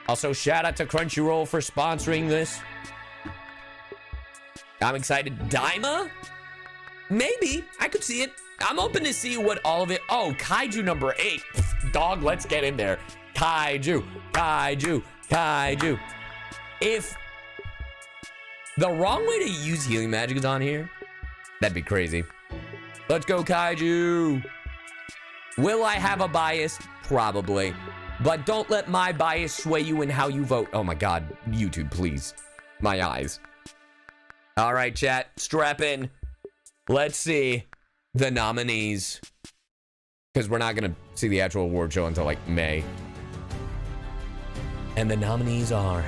Also, shout out to Crunchyroll for sponsoring this. I'm excited. Daima? Maybe. I could see it. I'm open to see what all of it... Oh, Kaiju number 8. Dog, let's get in there. Kaiju. Kaiju. Kaiju. If the wrong way to use healing magic is on here, that'd be crazy. Let's go, Kaiju. Will I have a bias? Probably. But don't let my bias sway you in how you vote. Oh my God. YouTube, please. My eyes. All right, chat. Strap in. Let's see the nominees. Because we're not going to see the actual award show until like May. And the nominees are...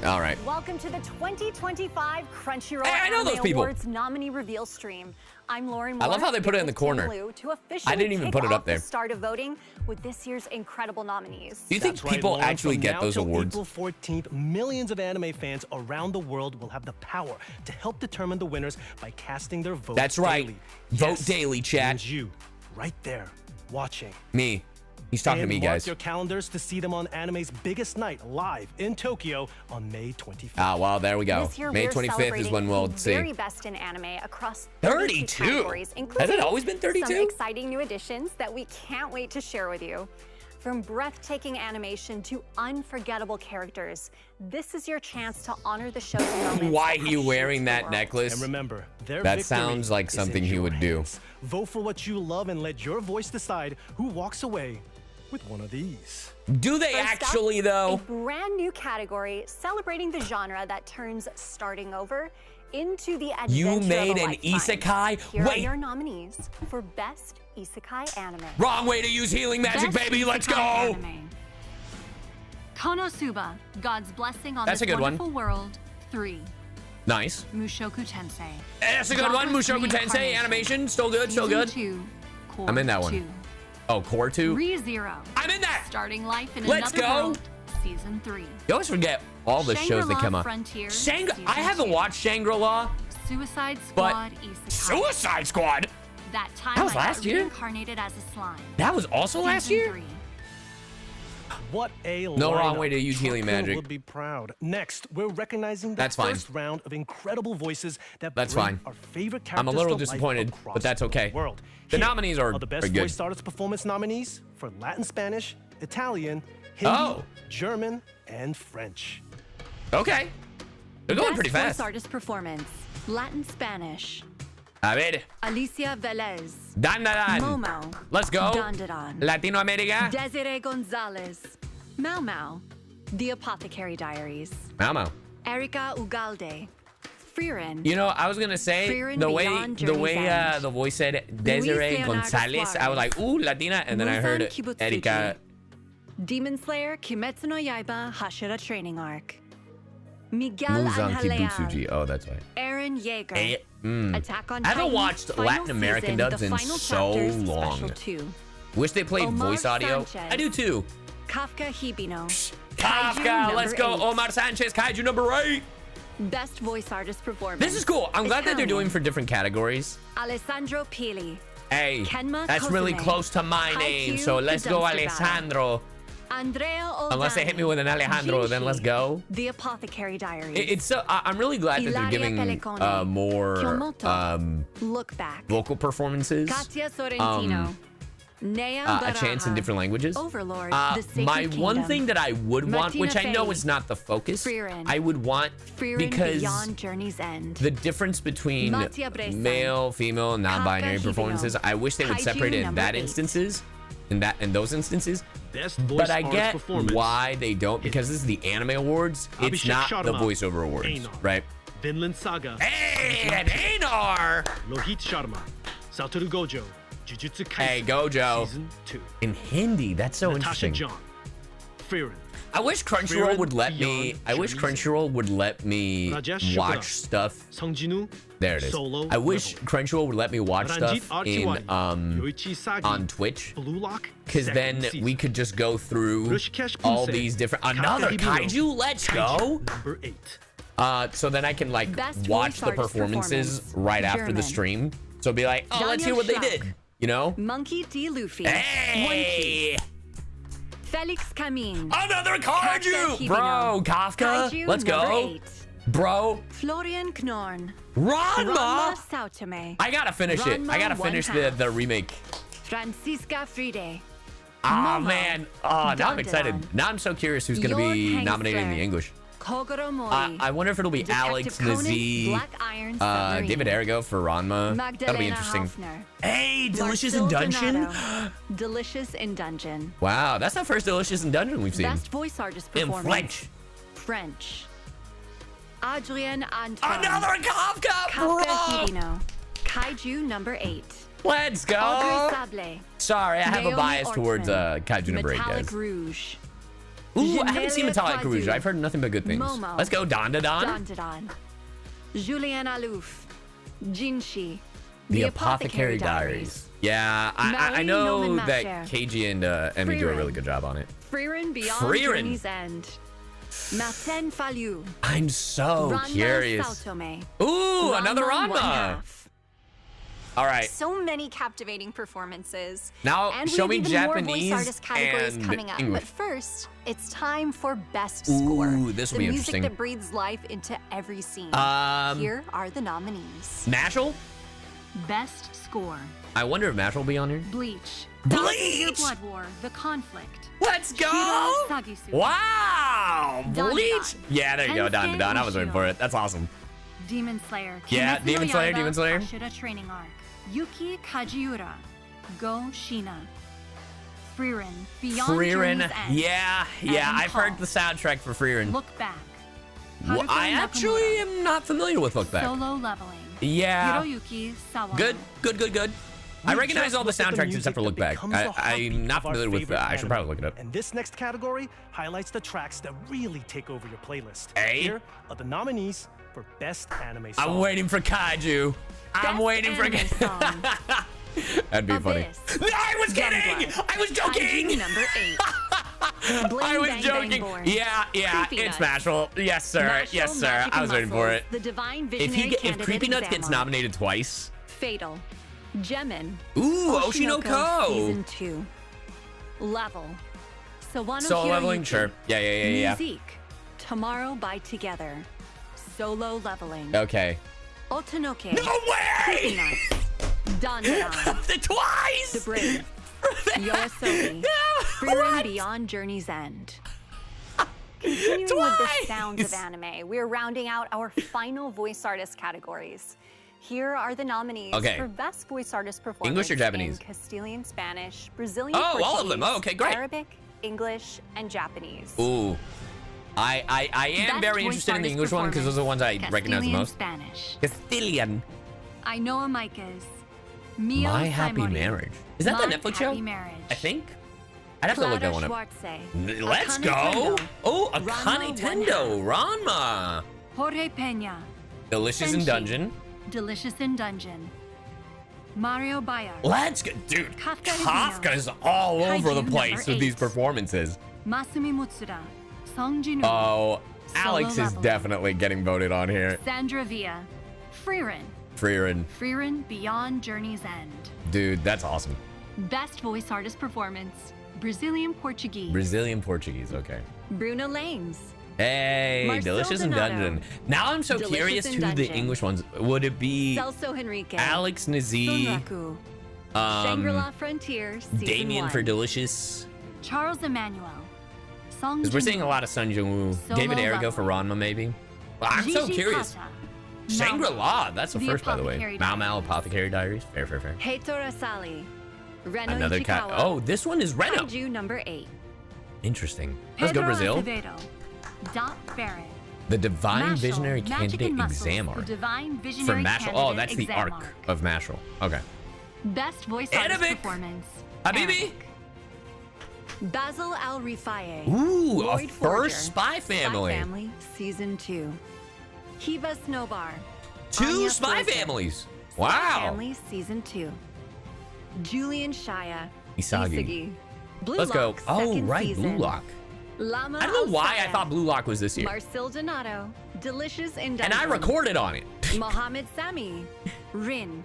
All right. Welcome to the 2025 Crunchyroll Hey, I know those people. Awards nominee reveal stream. I'm Lauren Moore. I love how they put it in the corner. I didn't even put it up there. Start of voting with this year's incredible nominees. Do you think people actually get those awards? April 14th, millions of anime fans around the world will have the power to help determine the winners by casting their vote. That's right. Daily. Vote daily, chat. And you, right there, watching. Me. He's talking to me, guys. Mark your calendars to see them on anime's biggest night live in Tokyo on May 25th. Ah, well, there we go. This year, May we're 25th is when we'll the see. very best in anime across 32 categories, Has it always been including 32? some exciting new additions that we can't wait to share with you. From breathtaking animation to unforgettable characters, this is your chance to honor the show's moments. Why that are you have wearing shaped the that world. necklace? And remember, their That victory sounds like is something in he your would do. hands. Vote for what you love and let your voice decide who walks away with one of these. Do they First actually, up, though? A brand new category celebrating the genre that turns starting over into the adventure You made of a an lifetime. isekai? Here are Wait. your nominees for Best Isekai Anime. Wrong way to use healing magic, Best baby. Let's go. isekai anime. Konosuba, God's blessing on That's this a good one. wonderful world. 3. Nice. Mushoku Tensei. That's a good one. Godless Mushoku Tensei reincarnation. animation. Still good. Still good. Season 2, Core I'm in that one. 2. Oh, Core 2? ReZero. I'm in that. Starting life in Let's another go. world. Season 3. You always forget all the shows that Shangri-La come up. Frontier, I haven't Season 2. watched Shangri-La. Suicide But Squad Isekai. Suicide Squad? That time That was I last got year? reincarnated as a slime. That was also last Season year? 3. What a No wrong lineup. way to use healing Truckville magic. would be proud. Next, we're recognizing the That's fine. first round of incredible voices that That's bring fine. our favorite characters I'm a little to life disappointed, across but that's okay. the world. The Here nominees are the best good. voice artist performance nominees for Latin, Spanish, Italian, Hindi, Oh. German, and French. Okay. They're going pretty Best fast. Voice Artist Performance. Latin Spanish. A ver. Alicia Velez. Dan, dan, dan. Momo. Let's go. Dandadan. Latinoamérica. Desiree Gonzalez. Mau Mau. The Apothecary Diaries. Mamo. Erika Ugalde. Frieren. You know, I was gonna say Frieren the way Beyond Journey's End. the voice said Desiree Leonardo Gonzalez, I was like, ooh, Latina, and then I heard Muzan Kibutsuji. Erika. Demon Slayer Kimetsu no Yaiba Hashira Training Arc. Miguel Muzan Angel Leal. Kibutsuji. Oh, that's right. Aaron Yeager. Eh, Attack on I haven't Titan, watched final Latin American season, dubs the in final so chapters, long. Special 2. Wish they played Omar voice audio. Sanchez. I do too. Kafka Hibino. Kafka, let's go. number 8. Omar Sanchez, Kaiju number 8. Best voice artist performance. This is cool. I'm glad that they're doing Italian. for different categories. Alessandro Pili. Hey, Kenma that's really Kosume. close to my Haikyuu name, so to let's go, Dumpster Alessandro. Andrea Oldani. Unless they hit me with an Alejandro, then let's go. The Apothecary Diaries. It's so I'm really glad that they're Ilaria giving Pellicone. more Kyomoto. Look Back. vocal performances, Katia Sorrentino. Nea a chance in Baraha. different languages. Overlord, the Sacred My one Kingdom. thing that I would want, Martina which I know Fey. is not the focus, Frieren. I would want Frieren because Beyond Journey's End. the difference between Mattia Bressan. male, female, non-binary Kafka performances, Hibino. I wish they would Kaiju separate it in number that 8. instances, in those instances. Best voice But I artist get performance. why they don't, because this is the anime awards. It's Abhishek not the Sharma. voiceover awards, Einar. right? Vinland Saga. Hey, and Einar! Lohit Sharma. Satoru Gojo. Jujutsu Kaisen. Hey, Gojo. Season 2. In Hindi, that's so Natasha interesting. John. Frieren. I wish Crunchyroll Frieren would let me. Beyond I wish Journey's Crunchyroll would let me Rajesh watch Shukla. stuff. Songjinu. There it is. Solo I wish Level. Crunchyroll would let me watch Ranjit stuff in Archiwagi. Yoichi Sagi. on Twitch, Blue Lock. because then second season. we could just go through Rishikesh all Punse. these different. Kafka Another Hibino. kaiju. Let's Kaiju go. Number 8. So then I can like Best watch voice the artist performances performance. right after the German. stream. So be like, oh, let's hear Daniel what they Schlock. did. You know? Monkey D. Luffy. Hey, One Piece. Felix Camin. Another Kaiju! Hibino. Bro, Kafka. Kaiju Let's number go. 8. Bro, Florian Knorn. Ranma. Sao Tome. I gotta finish it. I gotta Ranma finish one half. the remake. Francisca Fride. Ah, Momo. man. Oh, now I'm excited. Dandadan. Now I'm so curious who's gonna be Jorg nominated in the Hensler. English. Kogoro Mori. I wonder if it'll be Detective Alex, Conan, Nazi, Black Iron Submarine. David Arago for Ranma. That'll be Magdalena interesting. Haufner. Hey, Delicious in Marcel Dungeon. Donato. Delicious in Dungeon. Wow, that's the first Delicious in Dungeon we've seen. Best voice artist In performance. French. French. Adrien Antoine. Another Kafka, Kafka bro. Hibino. Kaiju number 8. Let's go. Audrey Sable. Sorry, I have a Naomi bias towards Orton. Kaiju number 8, Metallic guys. Rouge. Ooh, I haven't seen Genelia Metallic Quadu. Rouge. I've heard nothing but good things. Momo. Let's go, Dandadan. Dandadan. Julien Alouf. Jinshi. The Apothecary Diaries. Yeah, I know Marie that Nomen KG and Emmy do a really good job on it. Frieren Beyond Frieren. Journey's End. Martin Fallu. I'm so Ranma curious. Sao Tome. Ooh, another Ranma one Ranma. half. All right. So many captivating performances. Now, and show we me have even more Japanese voice artist categories and coming up. English. But first, it's time for best score. Ooh, this will the be music interesting. that breathes life into every scene. Here are the nominees. Mashal? Best score. I wonder if Mashal will be on here. Bleach. Bleach! 1000 Year Blood War. The Conflict. Let's go! Shiro Sagisu. Wow! Dandadan. Bleach! Yeah, there you go, Kensuke Dandadan. I was waiting Ushio. for it. That's awesome. Demon Slayer. Yeah, Kimetsu Demon no Slayer, Yaiba, Demon Slayer. Hashira Training Arc. Yuki Kajiura. Go Shina. Frieren. Beyond Frieren. Journey's End. Yeah, Adam I've heard Hall. the soundtrack for Frieren. Look Back. Well, Haruka I actually Nakamura. am not familiar with Look Back. Solo Leveling. Yeah. Hiroyuki Sawano. Good. I We recognize just all the looked at soundtracks music except for that Look Back. becomes the heartbeat I'm not of our familiar with favorite I should anime. probably look it up. And this next category highlights the tracks that really take over your playlist. Hey. Here are the nominees for Best Anime Song. I'm waiting for Kaiju. I'm Best waiting for anime song. That'd be funny. Abyss. No, I was kidding! Youngblood. I was Kaiju joking! number 8. I Bling was Bang joking. Bang Born. Yeah, Creepy it's Nuts. Mashal. Yes, sir. Mashal, Yes, sir. Magic I was and waiting for Muscles, it. The Divine If Visionary if Candidate Creepy Nuts gets Exam nominated twice. Fatal. Gemin. Ooh, Oshinoko. Season 2. Level. Sawano Solo leveling, Hiroyuki. sure. Yeah. Musique. Tomorrow by Together. Solo leveling. Okay. Otonoke. No Creepy way! Nuts. Dandadan. The twice! The Brave. Yoasobi. No, Frieren what? Beyond Journey's End. Continuing with Twice! the sounds of anime, we're rounding out our final voice artist categories. Here are the nominees Okay. for Best Voice Artist Performance English or Japanese? in Castilian Spanish, Brazilian Oh, Portuguese, all of them. Oh, okay, great. Arabic, English, and Japanese. Ooh. I am Best very voice interested in the artist English one because those are the ones I performance, recognize the Castilian most. Spanish. Castilian. Ainoa Micas. Mio My Happy Saimori. Marriage. Is that the My Netflix show? Happy Marriage. I think. I'd have to look that Clara one up. Schwarze. Let's Akane go. Tendo. Oh, Ranma Akane Tendo. Ranma. Jorge Peña. Delicious in Senshi. Dungeon. Delicious in Dungeon. Mario Bayard. Let's go. Dude, Kafka Kafka's all over Kaiju the place number with these 8. performances. Masumi Mutsuda. Song Jinu. Oh, Alex is leveling. definitely getting voted on here. Sandra Villa. Frieren. Frieren. Frieren Beyond Journey's End. Dude, that's awesome. Best Voice Artist Performance. Brazilian Portuguese. Brazilian Portuguese, okay. Bruno Lanes. Hey, Marcel Delicious in Donato. Dungeon. Now I'm so Delicious curious in who the Dungeon. English ones. Would it be Celso Henrique. Alex Nazi, Sonraku. Shangri-La um, Frontier. Season Damien 1. for Delicious? Charles Emmanuel. Song Because we're Jin-woo. seeing a lot of Sun Jung-woo. Solo David Arago for leveling. Ranma, maybe? Well, I'm so Gigi curious. Kata. Shangri-La, that's the The first, by the way. Apothecary Mau Mau Diaries. Apothecary Diaries. Fair. Heitor Asali. Reno Another Ichikawa. cat. Oh, this one is Reno. Kaiju number 8. Interesting. Let's go, Pedro Brazil. Acevedo. Dot Barrett. The Divine Mashal, Visionary Magic Candidate and Muscles, Exam The Arc. Divine For Visionary Mashal. Oh, Candidate that's the Exam arc of Mashal. Okay. Best Voice Artist Arabic. Performance. Habibi. Arabic. Basil Al Rifaye. Ooh, Lloyd a Forger. first Spy Family. Spy Family Season 2. Hiva Snowbar. Two Anya Spy Fraser. Families. Spy Wow. Family Season 2. Julian Shaya. Isagi. Blue Let's go. Lock, Oh, second right. season. Blue Lock. Lama I don't know why I Al-Sayed. thought Blue Lock was this year. Marcel Donato. Delicious in And I recorded on it. Mohammed Sami. Rin.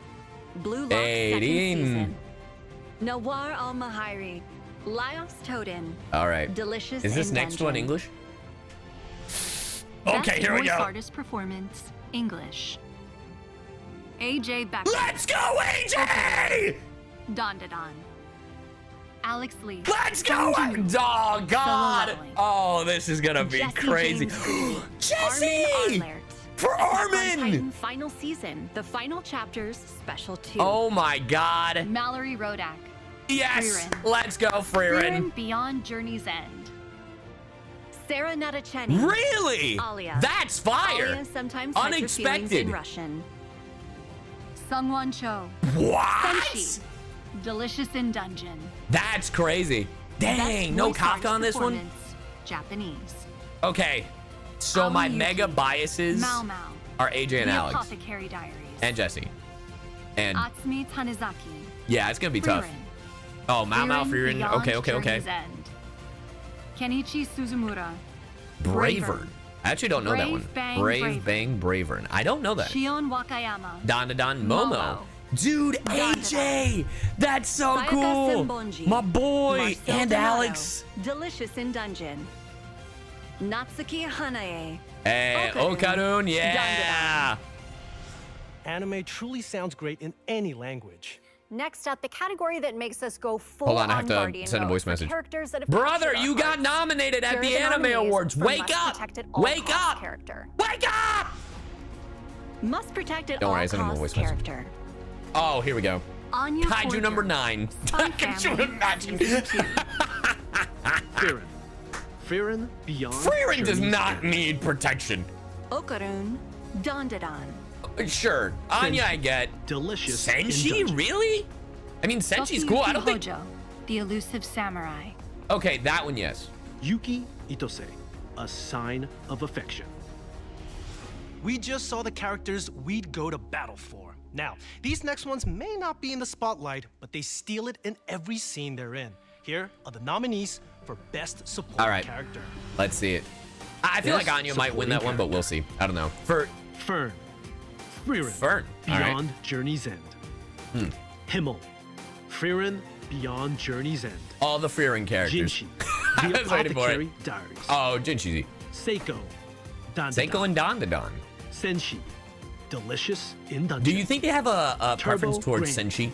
Blue Lock Hey, second Rin. season. Nawar Al-Mahiri. Laios Toden. All right. Delicious. Is this in next one Dungeon. English? Best Okay, here we voice go. artist performance, English. AJ Becker. Let's go, AJ! Dandadan. Alex Lee. Let's go! Sung Jin-woo. Oh, God. leveling. Oh, this is gonna be Jesse crazy. James. Jesse! Armin Arlert. For Attack on Armin! Titan final season, the final chapters, special 2. Oh, my God. Mallory Rodak. Yes! Frieren. Let's go, Frieren. Frieren Beyond Journey's End. Sarah Natacheni. Really? Alia. That's fire. Alia sometimes hides her feelings Unexpected. in Russian. Sungwon Cho. What? Senshi. Delicious in Dungeon. That's crazy. Dang, Best no voice artist Kafka on this one? performance, Japanese. Okay, so my Aoi mega Yuki. biases Mao Mao. are AJ and The Alex. Apothecary Diaries. And Jesse. And Atsumi Tanizaki. yeah, it's gonna be tough. Frieren. Oh, Mao Mao, Frieren Frieren. Beyond Okay. Journey's End. Kenichi Suzumura. Bravern. I actually don't know that Brave one. Bang Brave Bravern. Bang Bravern. I don't know that. Shion Wakayama. Dandadan Momo. Momo. Dude, AJ! That's so Sayaka cool! Senbonji. My boy! Marcel And Donato. Alex! Delicious in Dungeon. Natsuki Hanae. Hey, Okarun, yeah! Anime truly sounds great in any language. Next up, the category that makes us go full Hold on, I on have to Guardian send a mode voice for message. characters that have Brother, captured our you got hearts. nominated at Here are the Anime nominees Awards. for Wake Must up! Protect at All Wake Costs up! Character. Wake up! Must protect at Don't all worry, I sent him a costs voice message. character. Oh, here we go. Anya Kaiju Forger. number 9. Spy Could you Family, imagine? Season 2. Frieren. Frieren Beyond Frieren does Journey's not End. need protection. Okarun. Dandadan. Sure, Anya I get. Delicious in Senshi, Dungeon. really? I mean, Senshi's cool. I don't think... Hojo, the elusive samurai. Okay, that one, yes. Yuki Itose, a sign of affection. We just saw the characters we'd go to battle for. Now, these next ones may not be in the spotlight, but they steal it in every scene they're in. Here are the nominees for Best Supporting All right. Character. Let's see it. I feel Best like Anya might win that one, supporting but we'll see. I don't know. For Fern. Frieren. Fern. All right. Beyond Journey's End. Himmel. Frieren Beyond Journey's End. all the Frieren characters. Jinshi. I The was waiting for it. Apothecary Diaries. Oh, Jinshi's. Seiko. Dandadan. Seiko and Dandadan. Senshi. Delicious in Dungeon. Do you think they have a preference towards Grain. Senshi?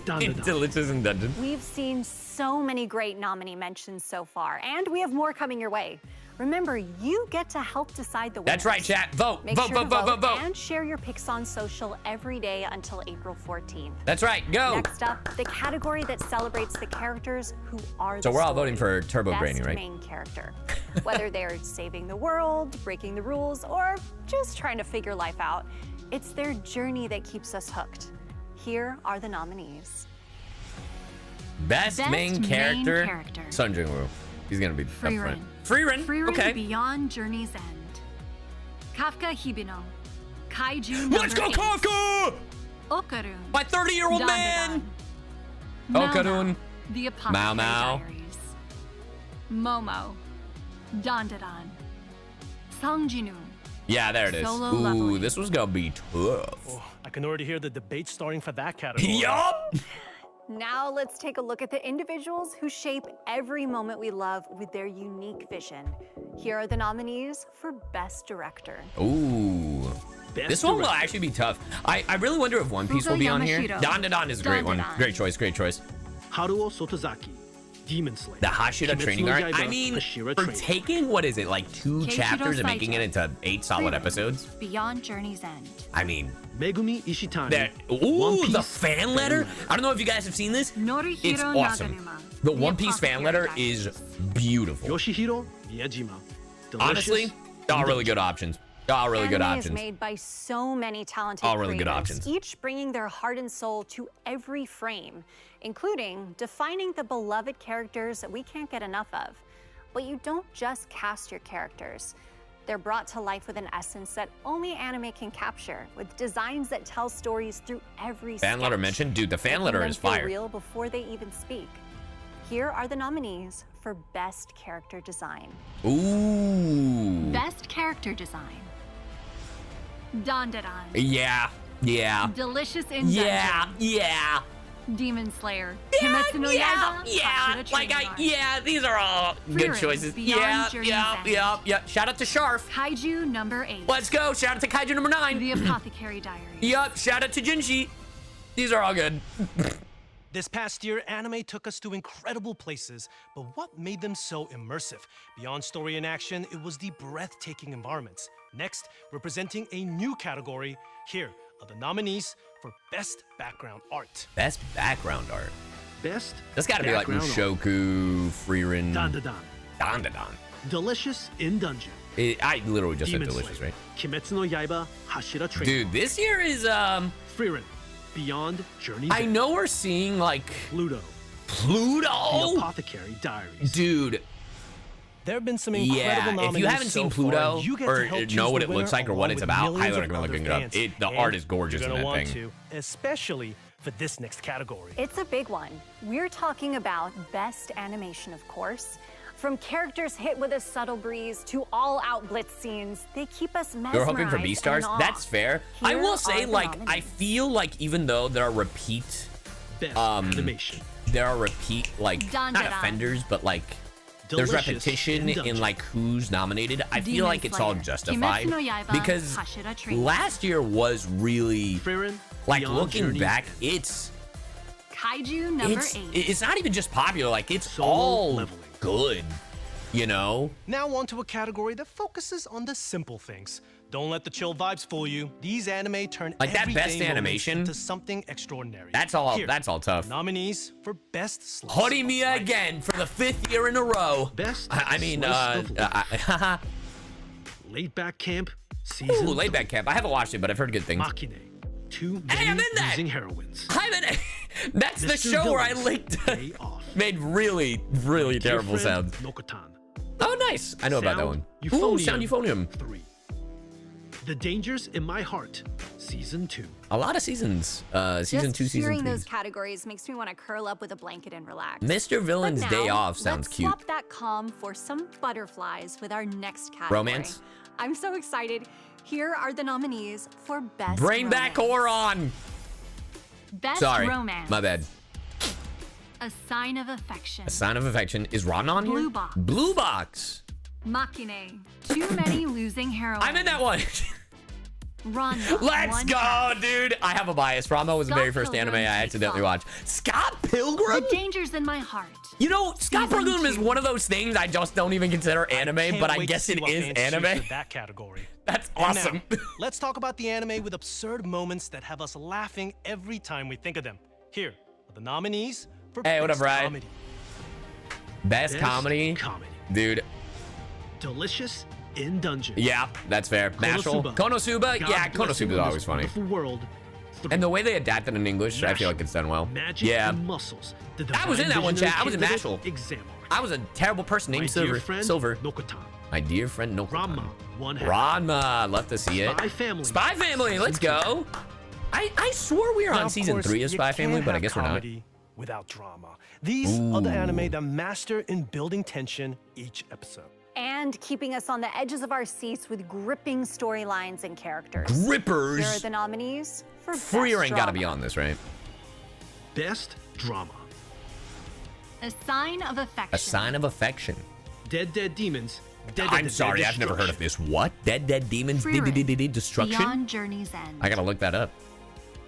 Dandadan. Delicious in Dungeon. We've seen so many great nominee mentions so far, and we have more coming your way. Remember, you get to help decide the winners. That's right, chat. Vote. Make Vote, sure vote, to vote, vote, vote. and share your picks on social every day until April 14th. That's right. Go. Next up, the category that celebrates the characters who are So the we're all story. voting for Turbo Best Granny, right? main character. Whether they're saving the world, breaking the rules, or just trying to figure life out, it's their journey that keeps us hooked. Here are the nominees. Best Best main main character. character. Sun Jingwoo. He's gonna be up Frieren. front. Frieren. Frieren Okay. Beyond Journey's End. Kafka Hibino. Kaiju Let's go, number 8. Kaka! Okarun. My 30-year-old man. Dandadan. Okarun. The Mao Apothecary Mao. Diaries. Momo. Dandadan. Songjinu. Yeah, there it is. Solo Ooh, leveling. this was gonna be tough. Oh, I can already hear the debate starting for that category. Yup. Now let's take a look at the individuals who shape every moment we love with their unique vision. Here are the nominees for Best Director. Ooh. Best This one will Director. actually be tough. I really wonder if One Piece Fugo will be on here. Yamashiro. Dandadan is a great one. Dandadan. Great choice, great choice. Haruo Sotozaki. Demon Slayer. The Hashira Kimetsu training no arc. Yaiba, I mean, Hashira for training. taking, what is it, like 2 Keiichiro chapters and making it Saito. into 8 solid Frieren. episodes? Beyond Journey's End. I mean, Megumi Ishitani. that. One Ooh, Piece the fan letter. I don't know if you guys have seen this. Norihiro It's awesome. Naganuma. The One Piece fan Apothecary letter is Diaries. beautiful. Yoshihiro Miyajima. Delicious Honestly, all in really good Dungeon. options. All really good Anime is options. made by so many talented All really good creators, options. each bringing their heart and soul to every frame, including defining the beloved characters that we can't get enough of. But you don't just cast your characters. They're brought to life with an essence that only anime can capture, with designs that tell stories through every Fan letter sketch, mentioned, dude. The fan making letter them is feel fire. real before they even speak. Here are the nominees for Best Character Design. Ooh. Best Character Design. Dandadan. Yeah. Yeah. Delicious in Yeah. Dungeon. Yeah. Demon Slayer, Yeah, Kimetsu no yeah, Yaiba, yeah. Hashira Like Training Arc. yeah, these are all good Frieren, choices. Beyond Yeah, Journey's yeah, End. yeah, yeah. Shout out to Sharf. Kaiju number 8. Let's go. Shout out to Kaiju number 9. The Apothecary Diaries. Yup. Shout out to Jinji. These are all good. This past year, anime took us to incredible places, but what made them so immersive? Beyond story and action, it was the breathtaking environments. Next, representing a new category, here are the nominees for Best Background Art. Best background art. Best. That's got to be like background art. Mushoku, Frieren, Dandadan. Dandadan. Delicious in Dungeon. I literally just said Demon delicious, Slayer, right? Kimetsu no Yaiba, Hashira Training Dude, this year is Frieren, Beyond Journey's I End. know we're seeing like Pluto, The Pluto. Apothecary Diaries. Dude, There have been some incredible yeah. nominees If you haven't so seen far, Pluto and you get or to help choose know what the it looks winner like or what along it's with about, millions highly of recommend other looking it up. fans. The And art is gorgeous you're in gonna that want thing. to, especially for this next category. It's a big one. We're talking about best animation, of course. From characters hit with a subtle breeze to all-out blitz scenes, they keep us mesmerized. You're hoping for and in B-stars? awe. That's fair. I Here will say, are the like, I nominees. feel like even though there are repeat, Best Um, Animation. Dun, not dun, dun. offenders, but like, there's Delicious repetition in Dungeon. like who's nominated. I feel Demon like it's all Slayer, justified Kimetsu no Yaiba, because Hashira Training. last year was really Frieren, like Beyond looking Journey's back, End. it's Kaiju number 8. it's not even just popular, like it's Solo all leveling. good, you know? Now on to a category that focuses on the simple things. Don't let the chill vibes fool you. These anime turn Like that everyday best moments animation? into something extraordinary. That's all Here, tough. nominees for Best Slice Horimiya of Life. again for the 5th year in a row. Best I mean, Slice of Life. Late Back Camp, Season Ooh, Laid 3. Back Camp. I haven't watched it, but I've heard good things. Machine. Too Hey, many I'm in that! losing heroines. I'm in it. That's the Mr. show where I Villain's linked. Day Off. Made really, really Dear terrible friend, sounds. Nokotan. Oh, nice. I know about that one. Sound Ooh, Euphonium Sound Euphonium. 3. The Dangers in My Heart, Season 2. A lot of seasons. Season Just 2, Season hearing 3. those categories makes me want to curl up with a blanket and relax. Mr. Villain's But Day now, Off sounds let's cute. swap that calm for some butterflies with our next category. Romance? I'm so excited. Here are the nominees for Best Bring back Romance. Oron. Best Sorry. Romance. My bad. A Sign of Affection. A Sign of Affection. Is Ron on here? Blue Box. Blue Box. Machine. Too many losing heroines. I'm in that one. Ranma. Let's One go, Half. dude. I have a bias. Rama was the Scott very first anime I Pilgrim accidentally takes watched. Scott Pilgrim? The Dangers in My Heart. You know, Scott Season Pilgrim is 2. one of those things I just don't even consider anime, Can't but I wait to guess see it what is fans choose anime. for that category. That's And now, awesome. let's talk about the anime with absurd moments that have us laughing every time we think of them. Here are the nominees for Hey, what up, Best Ryan? Comedy. Best comedy? Comedy. Dude, Delicious in Dungeon. yeah, that's fair. Mashal. Konosuba? God Yeah, Bless You Konosuba in is always This funny. Wonderful World. 3. And the way they adapted in English, I feel like it's done well. Magic Yeah. and Muscles. The I was in Divine that one, Visionary chat. I was in Candidate Mashal. Exam Arc. I was a terrible person My named dear Silver. friend, Silver. Nokotan. My dear friend, no. Ranma. One Half. Ranma. Love to see it. Spy Family. Spy Family. Season Let's 2. go. I swore we were Now, on of season course, 3 of you Spy Family, can't but I have guess we're not. comedy without drama. These are the anime that master in building tension each episode. And keeping us on the edges of our seats with gripping storylines and characters. Grippers. Here are the nominees for Best Freer ain't gotta be Drama. on this, right? Best Drama. A Sign of Affection. A Sign of Affection. Dead Dead Demons. Dead I'm Dead sorry, Dead I've never heard of Destruction. this. What? Dead Demons? Frieren. Destruction? Beyond Journey's End. I gotta look that up.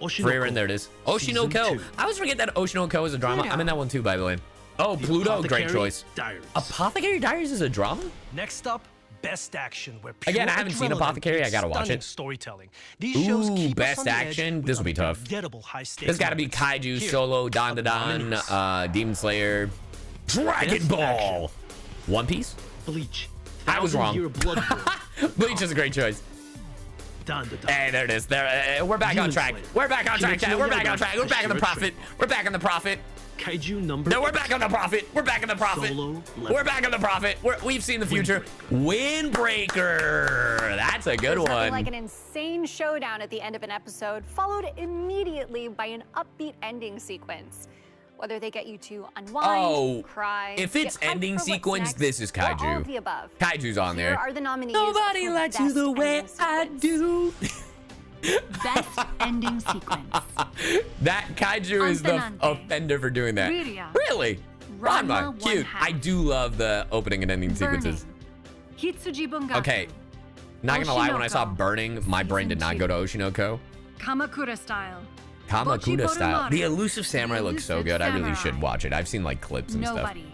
Oshinoko. Freer, there it is. Season Oshinoko. 2. I always forget that Oshinoko is a drama. Pluto. I'm in that one too, by the way. Oh, The Pluto, great Apothecary choice. Diaries. Apothecary Diaries is a drama? Next up, Best Action, where Again, I pure haven't seen adrenaline Apothecary, I meets gotta watch stunning it. Storytelling. These shows Ooh, keep us Best on the edge Action. with This will be tough. unforgettable high-stakes There's gotta be moments. Kaiju, Here Solo, are Don the Don, nominees. Demon Slayer, Dragon Best Ball, One Piece. Bleach. I was wrong. 1,000 Year Blood War. Bleach is a great choice. Dun, dun, dun. Hey, there it is. There, we're back on Demon track. Slayer. We're back on track, Kimetsu chat. no We're back Yaiba, on track. We're back on the Hashira profit. Training. We're back on the profit. Kaiju number. No, we're back on the profit. We're back on the profit. Solo level. We're back on the profit. We've seen the future. Windbreaker. That's a good There's nothing one. like an insane showdown at the end of an episode, followed immediately by an upbeat ending sequence. Whether they get you to unwind, Oh, cry, if it's get hyped ending for what's sequence, next, this is or all Kaiju. of the above. Kaiju's on Here there. are the nominees Nobody for likes you Best the way Ending I Sequence. do. Best ending sequence. That kaiju is the Antenante. offender for doing that. Rirya. Really? Ranma, Ranma, cute. one half. I do love the opening and ending sequences. Burning. Hitsuji Bungaku. Okay, not gonna lie, when I saw Oshinoko. Burning, my brain did not go to Oshinoko. Kamakura style. Kamakura style. Borumaru. The Elusive Samurai looks so Elusive good. I really Samurai. should watch it. I've seen like clips and stuff. Nobody.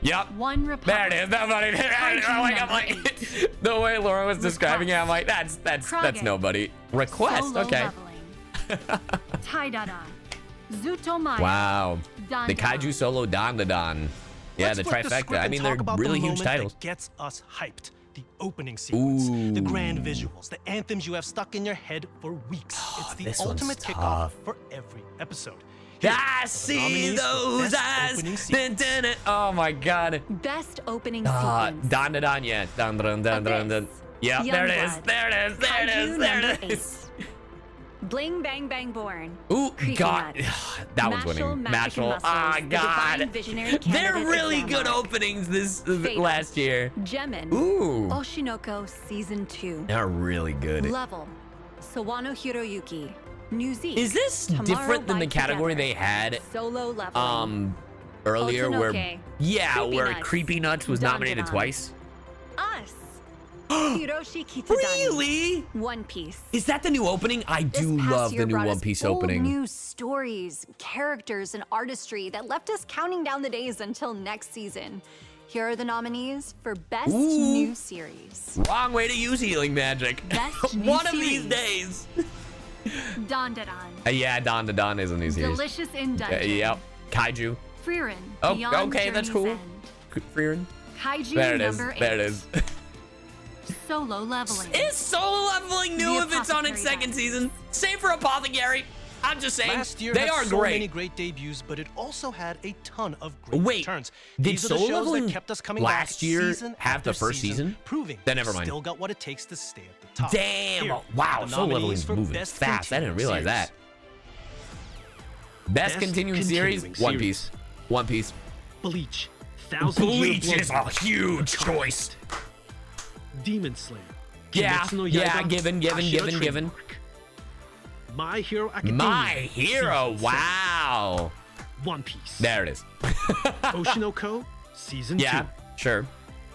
Yep. One There Republic. it is. Nobody. I'm like, the way Laura was describing it, I'm like, that's Krage. nobody. Request. Solo Okay. leveling. Taidada. Zutomaya. Wow. The Dandadan. Kaiju Solo Dandadan. Yeah, Let's the flip trifecta. script I and mean, talk they're about the really huge moment titles. That gets us hyped. The opening sequence, the Ooh. grand visuals, the anthems you have stuck in your head for weeks. It's the this one's ultimate kickoff tough. for every episode. Here I are the see nominees for those best eyes. opening Dun, sequence. dun, dun. Oh my god. Best opening sequence. Dandadan, yeah. Dun, dun, dun, dun, dun. Yeah, there it is. Youngblood. There it is. There it Kaiju is. There number it is. 8. Bling Bang Bang Born. Ooh, Creepy God. Nuts. That one's Mashal, winning. Magic and Mashal. Muscles, Ah, the divine God. visionary They're candidate really exam good mark. openings this Fatal. last year. Gemin. Ooh. Oshinoko Season 2. They're really good. Level. Sawano Hiroyuki. New Z. Is this Tomorrow different than the Bite category Together. they had Solo leveling. earlier where Otonoke. where Nuts. Creepy Nuts was nominated Dandadan. twice? Us. Hiroshi Kitadani. Really? One Piece. Is that the new opening? I This do past love year the new brought One us Piece bold opening. New stories, characters, and artistry that left us counting down the days until next season. Here are the nominees for Best Ooh. New Series. Wrong way to use healing magic. Best new One of these series. days. Dandadan. Yeah, Don is a new series. Delicious in Dungeon. Yep. Kaiju. Frieren. Oh, Beyond okay, that's cool. Journey's End. Frieren. Kaiju There it is. number 8. There it is. Solo leveling. Is solo leveling new The if it's on its Apothecary second Diaries. season? Same for Apothecary. I'm just saying, Last year they had are so great. many great debuts, but it also had a ton of great Wait, returns. did These are the Solo shows Leveling that kept us coming last back year season have after the first season? proving Then never mind. still got what it takes to stay at the top. Damn. Here Wow, are the Solo nominees Leveling's for moving Best fast. I didn't Continuing realize Series. that. Best continuing series? continuing One Piece. One Piece. Bleach. Thousand Year Bleach Blood is a War. huge choice. Demon Slayer. Yeah, Kimetsu no yeah, Yaiba, given. Hashira Given. Trademark. My Hero Academia. My Hero. Season Wow. 7. One Piece. There it is. Oshinoko Season Yeah, 2. sure.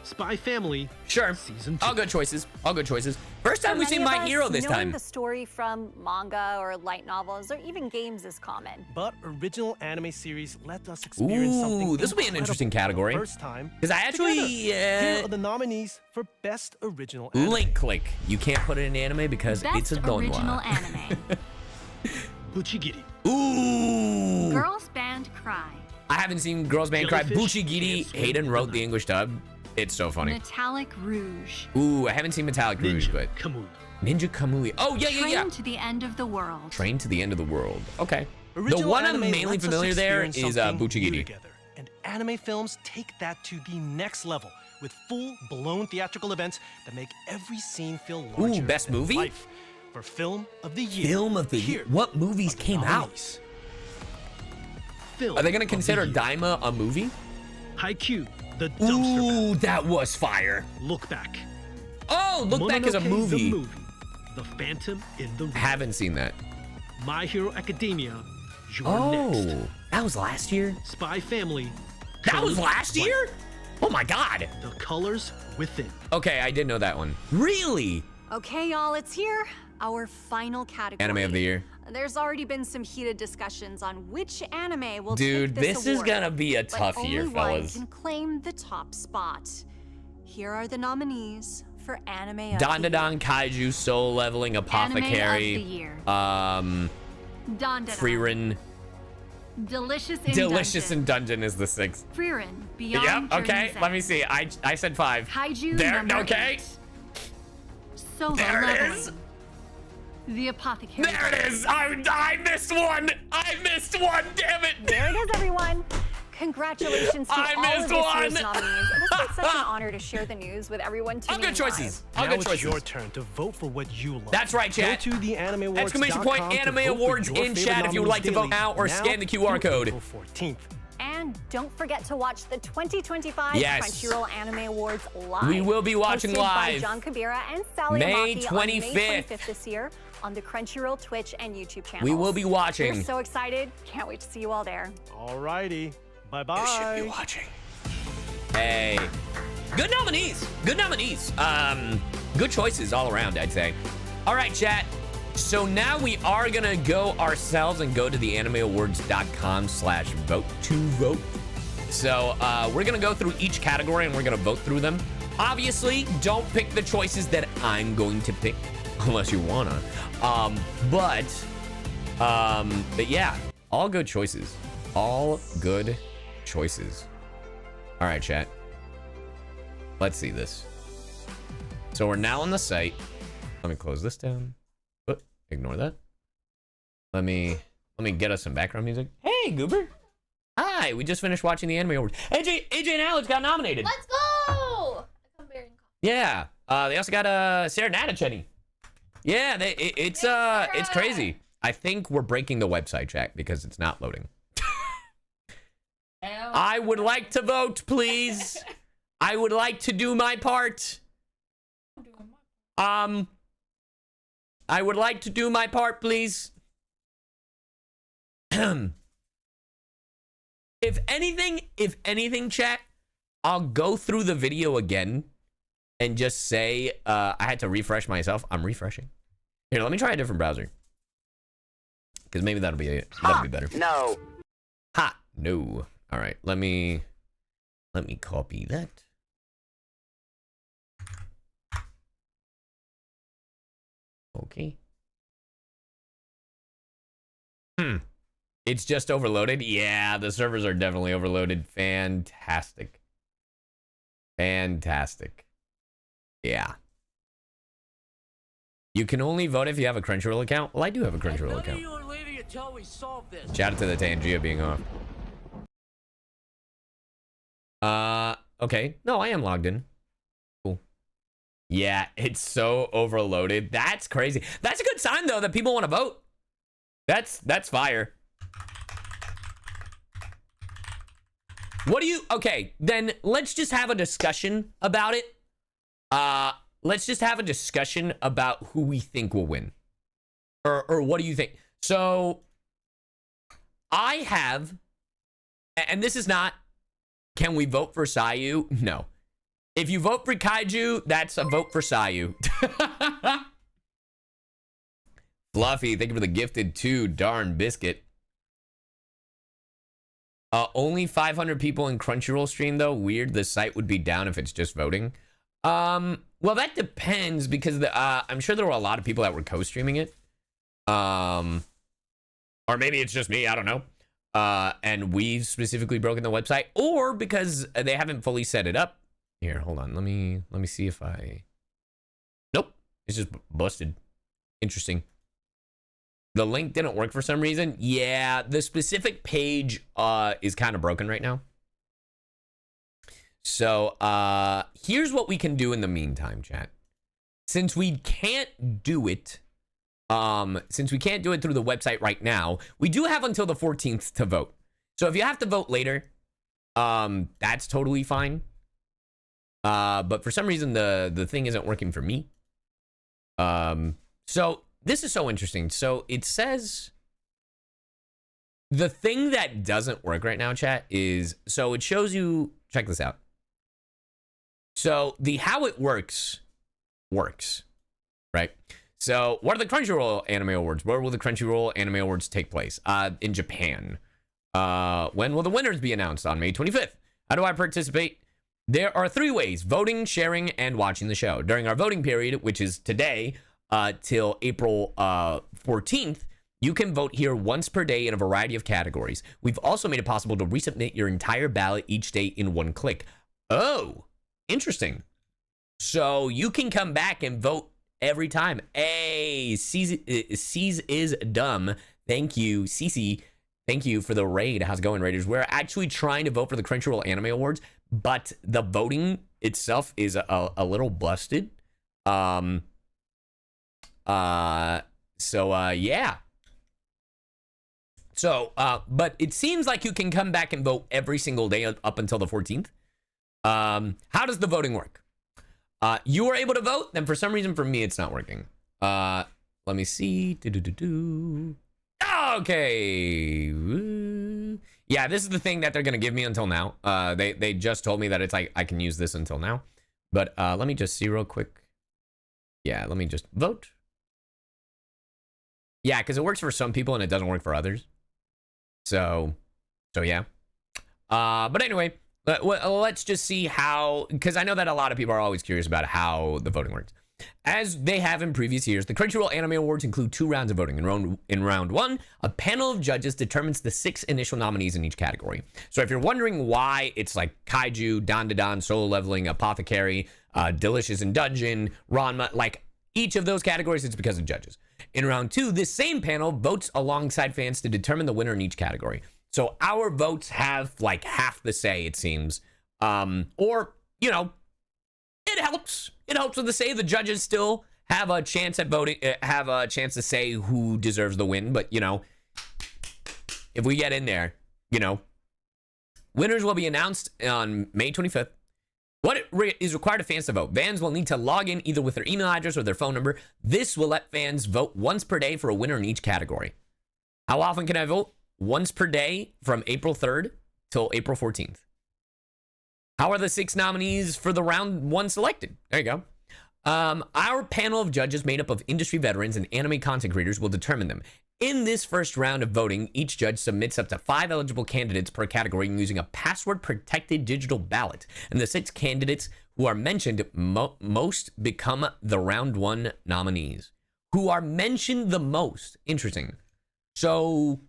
Spy Family. Sure. Season 2. All good choices. All good choices. First time For we've seen many of My us, Hero this knowing time. the story from manga or light novels or even games is common. But original anime series let us experience something Ooh, this will be an interesting incredible for the category. First time. 'Cause I actually, together. Here are the nominees for Best Original Anime. Link click. You can't put it in anime because Best it's a original donwa. anime. Buchigiri. Ooh. Girls Band Cry. I haven't seen Girls Band Cry. Jellyfish Buchigiri. Dance with Hayden the wrote the Night. English dub. It's so funny. Metallic Rouge. Ooh, I haven't seen Metallic Rouge, Ninja but Kamui. Ninja Kamui. Oh, yeah. Train to the End of the World. Train to the End of the World. Okay. Original the one I'm anime mainly lets us familiar there experience is something new Buchigiri. together. And anime films take that to the next level with full-blown theatrical events that make every scene feel larger Best than movie? life. For Film of the Year. Film of the Here year. What movies are the came out? nominees. Film Are they going to of the consider Year. Daima a movie? Haikyuu. The Dumpster Ooh, that was fire. Bag. Look Back. Oh, Look Back is a Mononoke, movie. The movie. The Phantom in the Room. Haven't seen that. My Hero Academia. You're Oh, next. that was last year? Spy Family. That was Code last White. year? Oh my god. The Colors Within. Okay, I did know that one. Really? Okay, y'all, it's here. Our final category. Anime of the year. There's already been some heated discussions on which anime will Dude, take this this is award, gonna be a but tough year, only one fellas. can claim the top spot. Here are the nominees for Anime of Don the Year. Don Kaiju, Soul Leveling, Apothecary, Anime of the Year. Dandadan. Frieren. Delicious in Delicious Dungeon. in Dungeon is the sixth. Frieren. Beyond Yep, okay, Journey's let me End. see. I said 5. Kaiju There, number okay. 8. Solo There it leveling. is. The Apothecary. There it is. I missed one. I missed one. Damn it. There it is, everyone. Congratulations to I all of missed this one. year's nominees. It has been such an honor to share the news with everyone tuning All good in choices. live. All Now good it's choices. your turn to vote for what you love. That's right, chat. Go to the Anime Exclamation point, Anime Awards in chat if you would like to vote now or scan the QR code. April 14th. And don't forget to watch the 2025 Yes. Crunchyroll Anime Awards live. We will be watching hosted live. by John Kabira and Sally May Amaki on May 25th. 25th this year on the Crunchyroll Twitch and YouTube channels. We will be watching. We're so excited. Can't wait to see you all there. Alrighty. Bye-bye. You should be watching. Hey. Good nominees. Good nominees. Good choices all around, I'd say. All right, chat. So now we are gonna go ourselves and go to the animeawards.com/vote to vote. So we're gonna go through each category and we're gonna vote through them. Obviously, don't pick the choices that I'm going to pick unless you wanna. But yeah, all good choices. All good choices. All right, chat. Let's see this. So we're now on the site. Let me close this down. Ignore that. Let me get us some background music. Hey, Goober. Hi, we just finished watching the Anime Awards. AJ and Alex got nominated. Let's go! Yeah. They also got Sarah Natacheni. Yeah, it's crazy. I think we're breaking the website, chat, because it's not loading. I would like to vote, please. I would like to do my part. I would like to do my part, please. If anything, chat, I'll go through the video again and just say I had to refresh myself. I'm refreshing. Here, let me try a different browser. Because maybe that'll be better. No. Ha, no. All right, let me copy that. Okay. It's just overloaded. Yeah, the servers are definitely overloaded. Fantastic. Fantastic. Yeah. You can only vote if you have a Crunchyroll account. Well, I do have a Crunchyroll account. Shout out to the Tangia being off. Okay. No, I am logged in. Cool. Yeah, it's so overloaded. That's crazy. That's a good sign though that people want to vote. That's fire. What do you, okay, then let's just have a discussion about it. Let's just have a discussion about who we think will win. Or what do you think? So I have, and this is not, can we vote for Sayu? No. If you vote for Kaiju, that's a vote for Sayu. Fluffy, thank you for the gifted too. Darn biscuit. Only 500 people in Crunchyroll stream though. Weird. The site would be down if it's just voting. Well, that depends because I'm sure there were a lot of people that were co-streaming it. Or maybe it's just me. I don't know. And we've specifically broken the website, or because they haven't fully set it up. Here, hold on. Let me see if I. Nope, it's just busted. Interesting. The link didn't work for some reason. Yeah, the specific page is kind of broken right now. So here's what we can do in the meantime, chat. Since we can't do it, through the website right now, we do have until the 14th to vote. So if you have to vote later, that's totally fine. But for some reason the thing isn't working for me. So this is so interesting. So it says the thing that doesn't work right now, chat, is so it shows you, check this out. So the how it works, right? So what are the Crunchyroll Anime Awards? Where will the Crunchyroll Anime Awards take place? In Japan. When will the winners be announced? On May 25th. How do I participate? There are 3 ways: voting, sharing, and watching the show. During our voting period, which is today, till April 14th, you can vote here once per day in a variety of categories. We've also made it possible to resubmit your entire ballot each day in one click. Oh, interesting. So you can come back and vote every time. Hey, C's is dumb. Thank you, Cece. Thank you for the raid. How's it going, Raiders? We're actually trying to vote for the Crunchyroll Anime Awards, but the voting itself is a little busted. Yeah. So So, but it seems like you can come back and vote every single day up until the 14th. How does the voting work? You are able to vote, then for some reason for me it's not working. Let me see. Okay. Yeah, this is the thing that they're gonna give me until now. They just told me that it's like I can use this until now. But let me just see real quick. Yeah, let me just vote. Yeah, because it works for some people and it doesn't work for others. So yeah. But anyway, let's just see how, because I know that a lot of people are always curious about how the voting works. As they have in previous years, the Crunchyroll Anime Awards include 2 rounds of voting. In round 1, a panel of judges determines the 6 initial nominees in each category. So if you're wondering why it's like Kaiju, Dan, Solo Leveling, Apothecary, Delicious in Dungeon, Ranma, like each of those categories, it's because of judges. In round 2, this same panel votes alongside fans to determine the winner in each category. So our votes have like half the say, it seems. Or, you know, it helps. It helps with the say. The judges still have a chance at voting, have a chance to say who deserves the win. But, you know, if we get in there, you know, winners will be announced on May 25th. What is required of fans to vote? Fans will need to log in either with their email address or their phone number. This will let fans vote once per day for a winner in each category. How often can I vote? Once per day from April 3rd till April 14th. How are the 6 nominees for the round 1 selected? There you go. Our panel of judges made up of industry veterans and anime content creators will determine them. In this first round of voting, each judge submits up to 5 eligible candidates per category using a password-protected digital ballot. And the 6 candidates who are mentioned most become the round 1 nominees. Who are mentioned the most. Interesting. So,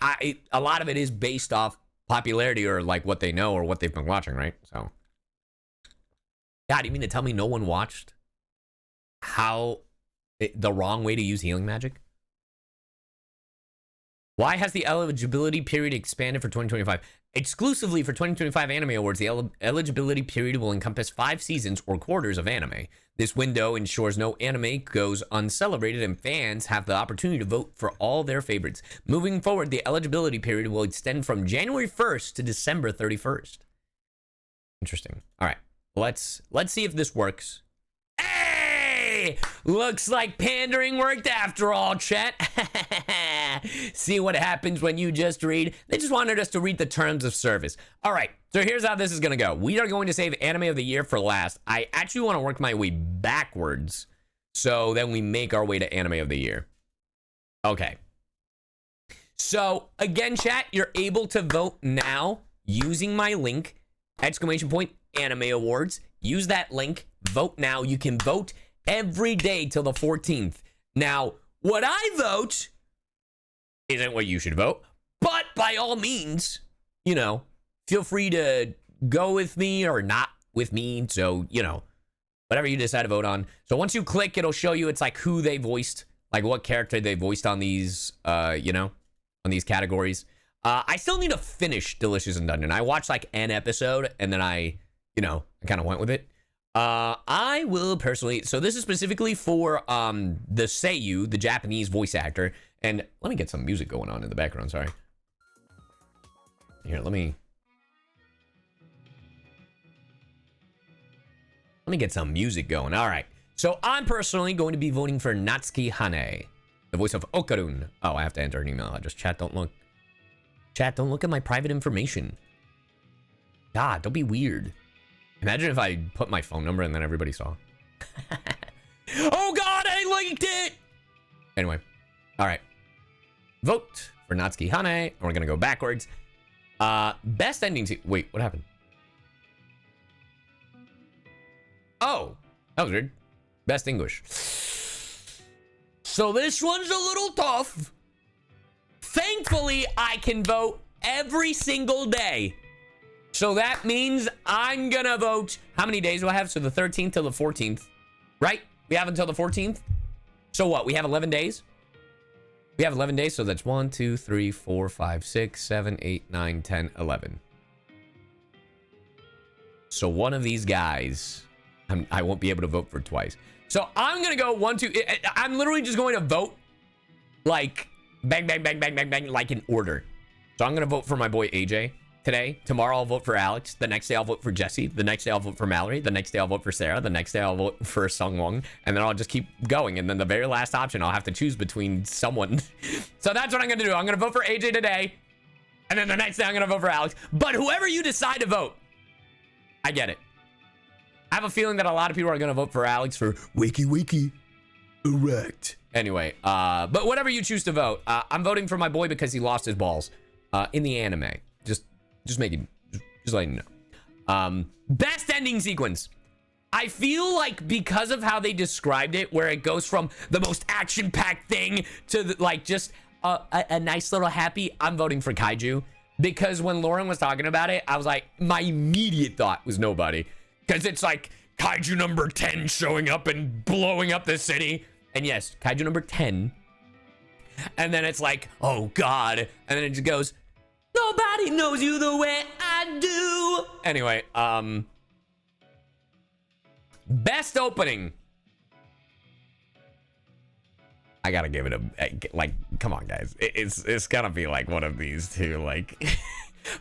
a lot of it is based off popularity or like what they know or what they've been watching, right? So, God, you mean to tell me no one watched the wrong way to use healing magic? Why has the eligibility period expanded for 2025? Exclusively for 2025 Anime Awards, the eligibility period will encompass 5 seasons or quarters of anime. This window ensures no anime goes uncelebrated and fans have the opportunity to vote for all their favorites. Moving forward, the eligibility period will extend from January 1st to December 31st. Interesting. All right, let's see if this works. Hey! Looks like pandering worked after all, chat. See what happens when you just read. They just wanted us to read the terms of service. All right, so here's how this is going to go. We are going to save Anime of the Year for last. I actually want to work my way backwards, so then we make our way to Anime of the Year. Okay. So, again, chat, you're able to vote now using my link, ! Anime Awards. Use that link. Vote now. You can vote every day till the 14th. Now, what I vote isn't what you should vote, but by all means, you know, feel free to go with me or not with me. So, you know, whatever you decide to vote on. So once you click, it'll show you it's like who they voiced, like what character they voiced on these, you know, on these categories. I still need to finish Delicious in Dungeon. I watched like an episode and then I kind of went with it. I will personally, so this is specifically for the Seiyu, the Japanese voice actor. And let me get some music going on in the background, sorry. Here, let me get some music going. All right. So I'm personally going to be voting for Natsuki Hane, the voice of Okarun. Oh, I have to enter an email address. Chat, don't look. Chat, don't look at my private information. God, don't be weird. Imagine if I put my phone number and then everybody saw. Oh God, I linked it! Anyway, all right. Vote for Natsuki Hane. And we're gonna go backwards. Best ending to, wait, what happened? Oh, that was weird. Best English. So this one's a little tough. Thankfully, I can vote every single day. So that means I'm gonna vote. How many days do I have? So the 13th till the 14th, right? We have until the 14th. So what? We have 11 days. We have 11 days. So that's 1, 2, 3, 4, 5, 6, 7, 8, 9, 10, 11. So one of these guys, I won't be able to vote for twice. So I'm gonna go 1, 2. I'm literally just going to vote like Bang, bang, bang, bang, bang, bang, like in order. So I'm gonna vote for my boy AJ today. Tomorrow I'll vote for Alex. The next day I'll vote for Jesse. The next day I'll vote for Mallory. The next day I'll vote for Sarah. The next day I'll vote for Sungwon. And then I'll just keep going. And then the very last option, I'll have to choose between someone. So that's what I'm gonna do. I'm gonna vote for AJ today. And then the next day I'm gonna vote for Alex. But whoever you decide to vote, I get it. I have a feeling that a lot of people are gonna vote for Alex for wiki. Correct. Anyway, but whatever you choose to vote, I'm voting for my boy because he lost his balls in the anime. Just letting you know. Best ending sequence. I feel like because of how they described it, where it goes from the most action-packed thing to like just a nice little happy, I'm voting for Kaiju. Because when Lauren was talking about it, I was like, my immediate thought was nobody. Because it's like Kaiju number 10 showing up and blowing up the city. And yes, Kaiju number 10. And then it's like, oh God. And then it just goes, nobody knows you the way I do. Anyway, best opening. I gotta give it a, like, come on guys. It's gotta be like one of these two, like.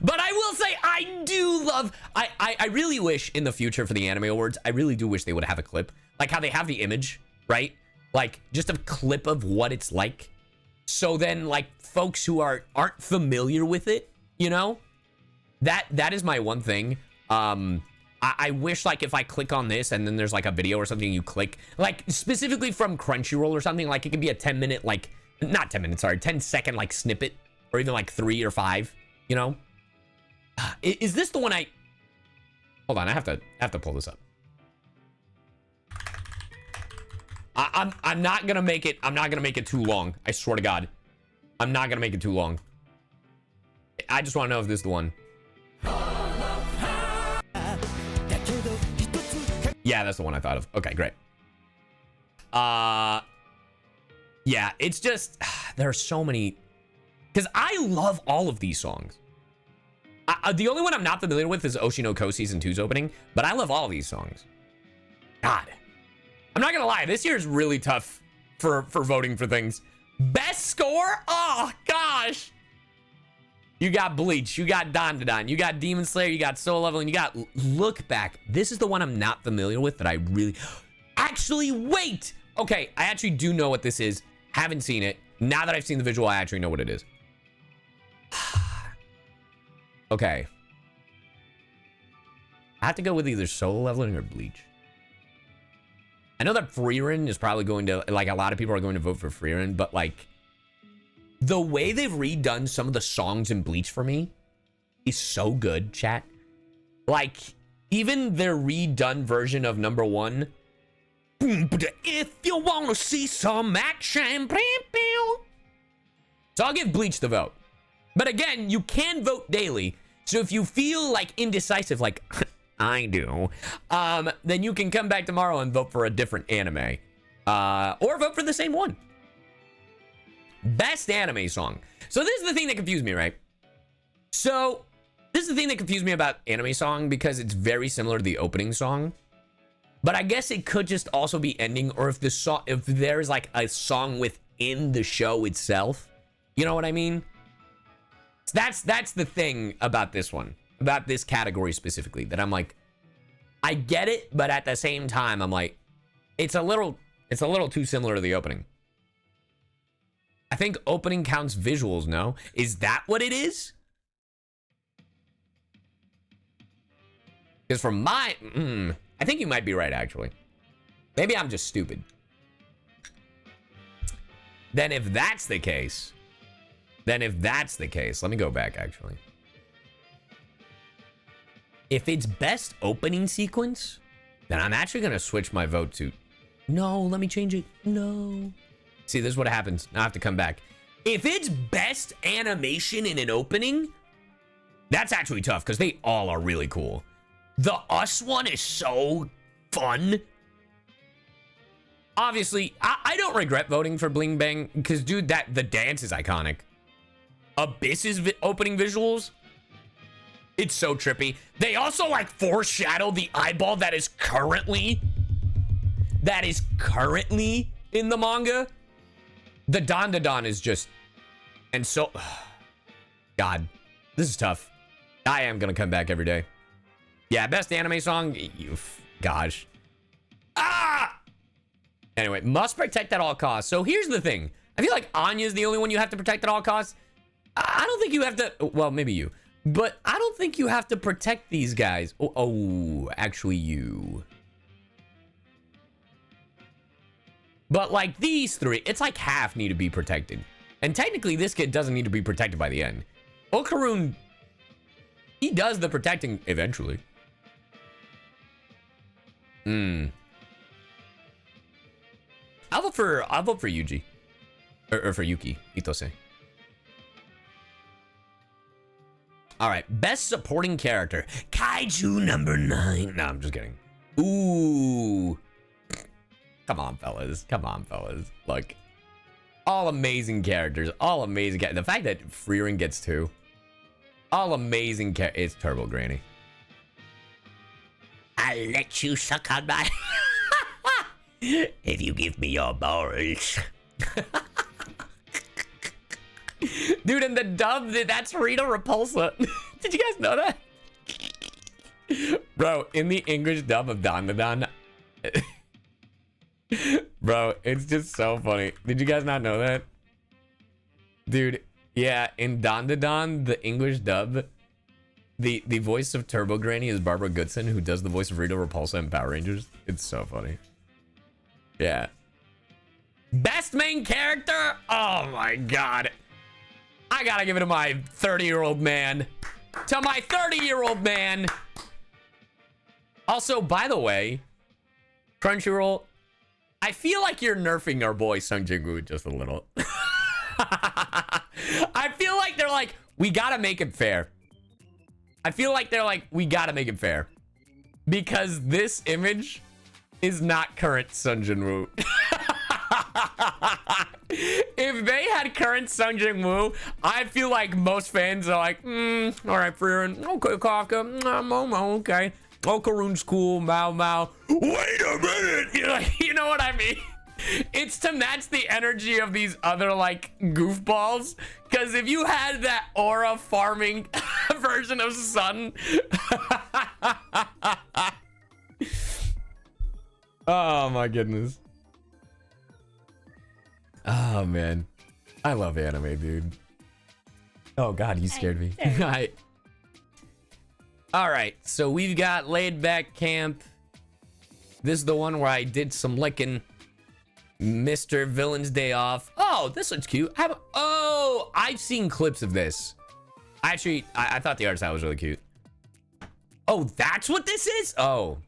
But I will say, I do love, I really wish in the future for the Anime Awards, I really do wish they would have a clip. Like how they have the image, right? Like just a clip of what it's like. So then like folks who aren't familiar with it, you know, that is my one thing. I wish like if I click on this and then there's like a video or something you click, like specifically from Crunchyroll or something, like it could be a 10-minute, like not 10 minutes, sorry, 10-second like snippet, or even like 3 or 5, you know. Is this the one hold on, I have to pull this up. I'm not gonna make it too long. I swear to God, I'm not gonna make it too long. I just want to know if this is the one. Yeah, that's the one I thought of. Okay, great. Yeah, it's just there are so many, because I love all of these songs. The only one I'm not familiar with is Oshino Ko Season 2's opening, but I love all of these songs. God, I'm not gonna lie, this year is really tough for voting for things. Best score? Oh gosh. You got Bleach, you got Dandadan, you got Demon Slayer, you got Soul Level, and you got Look Back. This is the one I'm not familiar with that I really... Actually, wait! Okay, I actually do know what this is. Haven't seen it. Now that I've seen the visual, I actually know what it is. Okay. I have to go with either Solo Leveling or Bleach. I know that Frieren is probably going to... Like, a lot of people are going to vote for Frieren, but, like... The way they've redone some of the songs in Bleach for me is so good, chat. Like, even their redone version of number 1. If you want to see some action. So I'll give Bleach the vote. But again, you can vote daily. So if you feel like indecisive, like I do, then you can come back tomorrow and vote for a different anime. Or vote for the same one. Best anime song. So this is the thing that confused me, right? So this is the thing that confused me about anime song, because it's very similar to the opening song. But I guess it could just also be ending, or if the song, if there's like a song within the show itself. You know what I mean? That's the thing about this one, about this category specifically, that I'm like, I get it, but at the same time, I'm like, it's a little too similar to the opening. I think opening counts visuals, no? Is that what it is? Because from my... I think you might be right, actually. Maybe I'm just stupid. Then if that's the case... let me go back, actually. If it's best opening sequence, then I'm actually going to switch my vote to... No, let me change it. No... See, this is what happens. Now I have to come back. If it's best animation in an opening, that's actually tough, because they all are really cool. The Us one is so fun. Obviously, I don't regret voting for Bling Bang, because, dude, the dance is iconic. Abyss's opening visuals, it's so trippy. They also, like, foreshadow the eyeball that is currently in the manga. The Dandadan is just And so, God, this is tough. I am gonna come back every day. Yeah, best anime song. Gosh. Ah! Anyway, must protect at all costs. So here's the thing. I feel like Anya's the only one you have to protect at all costs. I don't think you have to. Well, maybe you. But I don't think you have to protect these guys. Oh, actually you. But like these three, it's like half need to be protected. And technically this kid doesn't need to be protected by the end. Okarun, he does the protecting eventually. I'll vote for Yuji. Or for Yuki, Itose. All right, best supporting character. Kaiju number 9. No, I'm just kidding. Ooh. Come on, fellas. Come on, fellas. Look. All amazing characters. All amazing characters. The fact that Frieren gets 2. All amazing characters. It's Turbo Granny. I'll let you suck on my... if you give me your balls. Dude, in the dub, that's Rita Repulsa. Did you guys know that? Bro, in the English dub of Dandadan... Bro, it's just so funny. Did you guys not know that? Dude, yeah, in Dandadan, the English dub, the voice of Turbo Granny is Barbara Goodson, who does the voice of Rita Repulsa in Power Rangers. It's so funny. Yeah. Best main character? Oh my god. I gotta give it to my 30-year-old man. To my 30-year-old man. Also, by the way, Crunchyroll, I feel like you're nerfing our boy Sung Jin-woo just a little. I feel like they're like, we gotta make it fair. I feel like they're like, we gotta make it fair. Because this image is not current Sung Jin-woo. If they had current Sung Jin-woo, I feel like most fans are like, all right, Frieren, okay, Kafka, Momo, okay. Okarun's cool, Mao. Wait a minute! You know what I mean? It's to match the energy of these other, like, goofballs. Because if you had that aura farming version of Sun... Oh, my goodness. Oh, man. I love anime, dude. Oh, God, you scared me. All right, so we've got Laid Back Camp. This is the one where I did some licking. Mr. Villain's Day Off. Oh, this looks cute. Oh, I've seen clips of this. Actually, I thought the art style was really cute. Oh, that's what this is? Oh.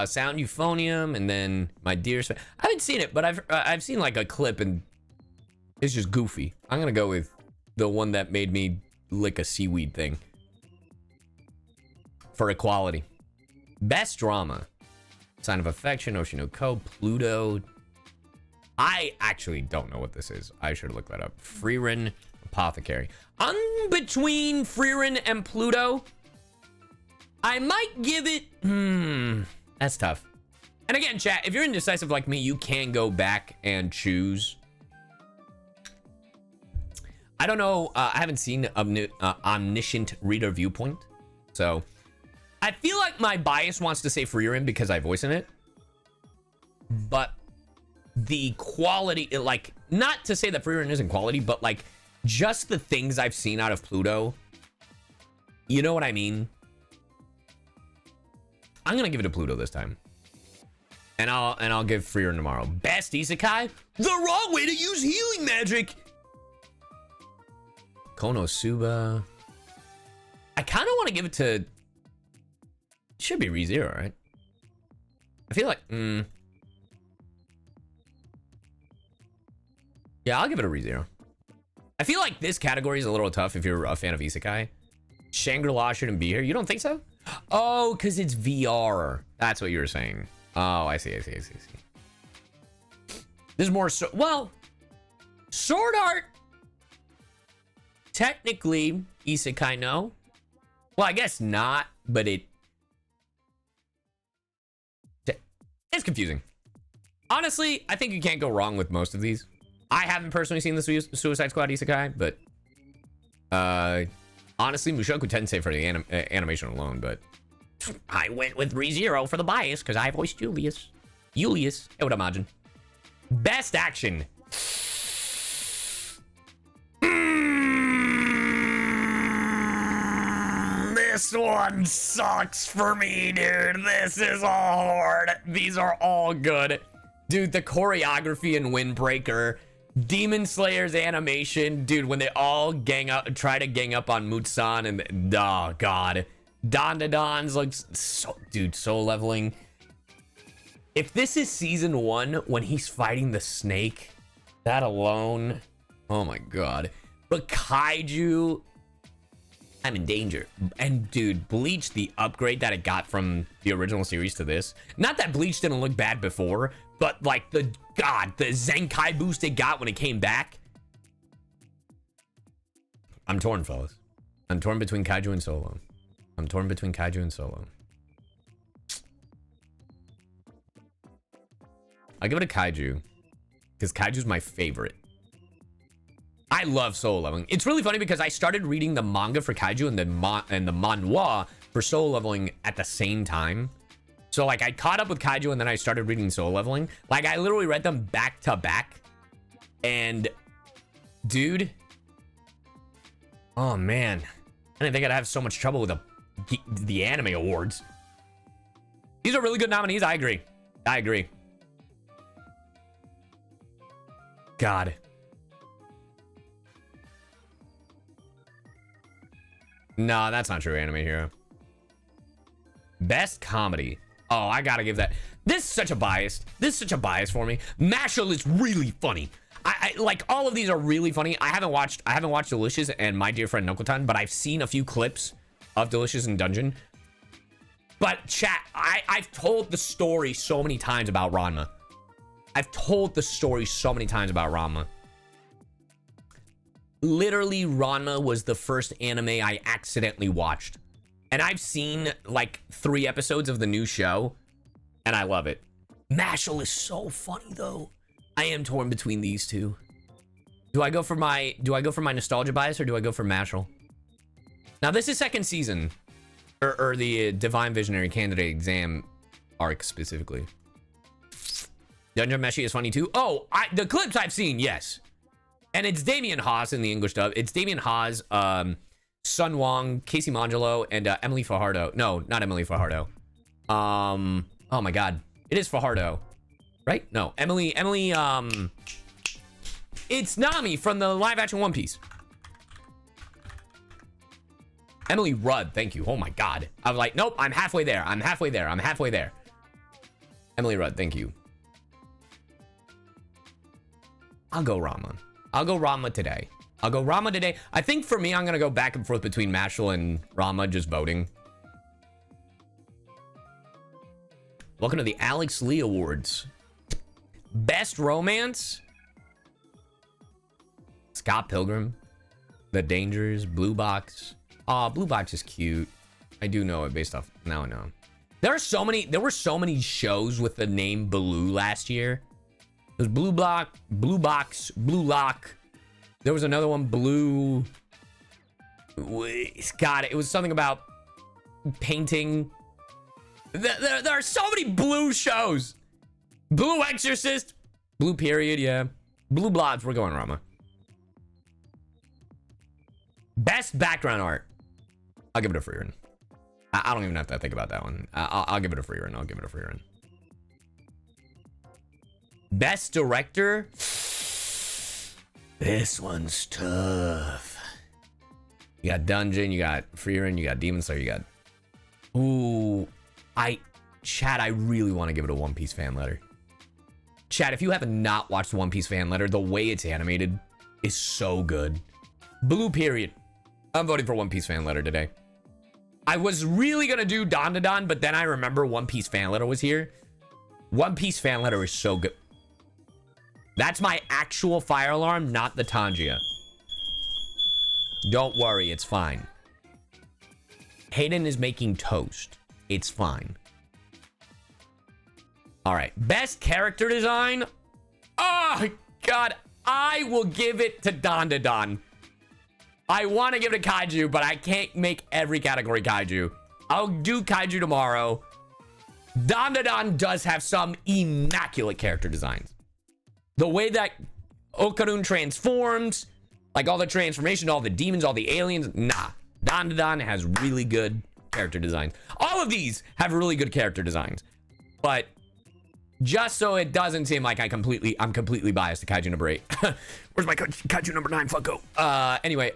Sound Euphonium, and then My Dear... I haven't seen it, but I've seen like a clip, and it's just goofy. I'm gonna go with the one that made me lick a seaweed thing. For equality. Best drama. Sign of Affection, Oshinoko, Pluto. I actually don't know what this is. I should look that up. Frieren, Apothecary. I'm between Frieren and Pluto. I might give it... That's tough. And again, chat, if you're indecisive like me, you can go back and choose. I don't know. I haven't seen Omniscient Reader Viewpoint. So... I feel like my bias wants to say Frieren because I voice in it. But the quality, like, not to say that Frieren isn't quality, but like just the things I've seen out of Pluto. You know what I mean? I'm gonna give it to Pluto this time. And I'll give Frieren tomorrow. Best Isekai? The wrong way to use healing magic. Konosuba. I kind of want to give it to... Should be ReZero, right? I feel like, yeah, I'll give it a ReZero. I feel like this category is a little tough if you're a fan of Isekai. Shangri-La shouldn't be here. You don't think so? Oh, because it's VR. That's what you were saying. Oh, I see. There's more, well, Sword Art. Technically, Isekai, no. Well, I guess not, but it's confusing. Honestly, I think you can't go wrong with most of these. I haven't personally seen the Suicide Squad isekai, but honestly, Mushoku Tensei for the animation alone, but I went with ReZero for the bias because I voiced Julius. Julius, I would imagine. Best action. This one sucks for me, dude. This is all hard. These are all good. Dude, the choreography in Windbreaker, Demon Slayer's animation, dude, when they all try to gang up on Mutsan, and oh god. Dandadan's looks so, dude, soul leveling. If this is season 1 when he's fighting the snake, that alone, oh my god. But Kaiju, I'm in danger. And dude, Bleach, the upgrade that it got from the original series to this, not that Bleach didn't look bad before, but like the Zenkai boost it got when it came back. I'm torn, fellas. I'm torn between Kaiju and Solo. I'm torn between Kaiju and Solo. I give it a Kaiju because Kaiju's my favorite. I love Soul Leveling. It's really funny because I started reading the manga for Kaiju and the manhwa for Soul Leveling at the same time. So like I caught up with Kaiju and then I started reading Soul Leveling. Like I literally read them back to back. And dude, oh man, I didn't think I'd have so much trouble with the anime awards. These are really good nominees. I agree. God. No, that's not true, Anime Hero. Best comedy. Oh, I gotta give that. This is such a bias. This is such a bias for me. Mashal is really funny. I like all of these are really funny. I haven't watched Delicious and My Dear Friend Nokotan, but I've seen a few clips of Delicious and Dungeon. But chat, I've told the story so many times about Ranma. Literally, Ranma was the first anime I accidentally watched. And I've seen like 3 episodes of the new show, and I love it. Mashal is so funny though. I am torn between these two. Do I go for my nostalgia bias or do I go for Mashal? Now this is second season, or the Divine Visionary Candidate Exam arc specifically. Dungeon Meshi is funny too. Oh, the clips I've seen, yes. And it's Damian Haas in the English dub. It's Damian Haas, Sun Wong, Casey Mangelo, and Emily Fajardo. No, not Emily Fajardo. Oh my god. It is Fajardo. Right? No, Emily, it's Nami from the live action One Piece. Emily Rudd, thank you. Oh my god. I was like, nope, I'm halfway there. Emily Rudd, thank you. I'll go Ranma today. I think for me, I'm gonna go back and forth between Mashal and Ranma, just voting. Welcome to the Alex Lee Awards. Best Romance. Scott Pilgrim. The Dangers. Blue Box. Aw, Blue Box is cute. I do know it based off. Now I know. There were so many shows with the name Blue last year. There's Blue Block, Blue Box, Blue Lock. There was another one, Blue. God, it was something about painting. There are so many Blue shows. Blue Exorcist, Blue Period, yeah. Blue Bloods, we're going Rama. Best background art. I'll give it a free run. I don't even have to think about that one. I'll give it a free run. Best director. This one's tough. You got Dungeon, you got Freerun, you got Demon Slayer, you got... Ooh. Chad, I really want to give it a One Piece fan letter. Chad, if you have not watched One Piece fan letter, the way it's animated is so good. Blue Period. I'm voting for One Piece fan letter today. I was really gonna do Dandadan, but then I remember One Piece fan letter was here. One Piece fan letter is so good. That's my actual fire alarm, not the Tangia. Don't worry, it's fine. Hayden is making toast. It's fine. All right, best character design. Oh God, I will give it to Dandadan. I want to give it to Kaiju, but I can't make every category Kaiju. I'll do Kaiju tomorrow. Dandadan does have some immaculate character designs. The way that Okarun transforms, like all the transformation, all the demons, all the aliens, nah. Dandadan has really good character designs. All of these have really good character designs. But just so it doesn't seem like I'm completely biased to Kaiju number 8. Where's my Kaiju number 9? Fucko. Anyway,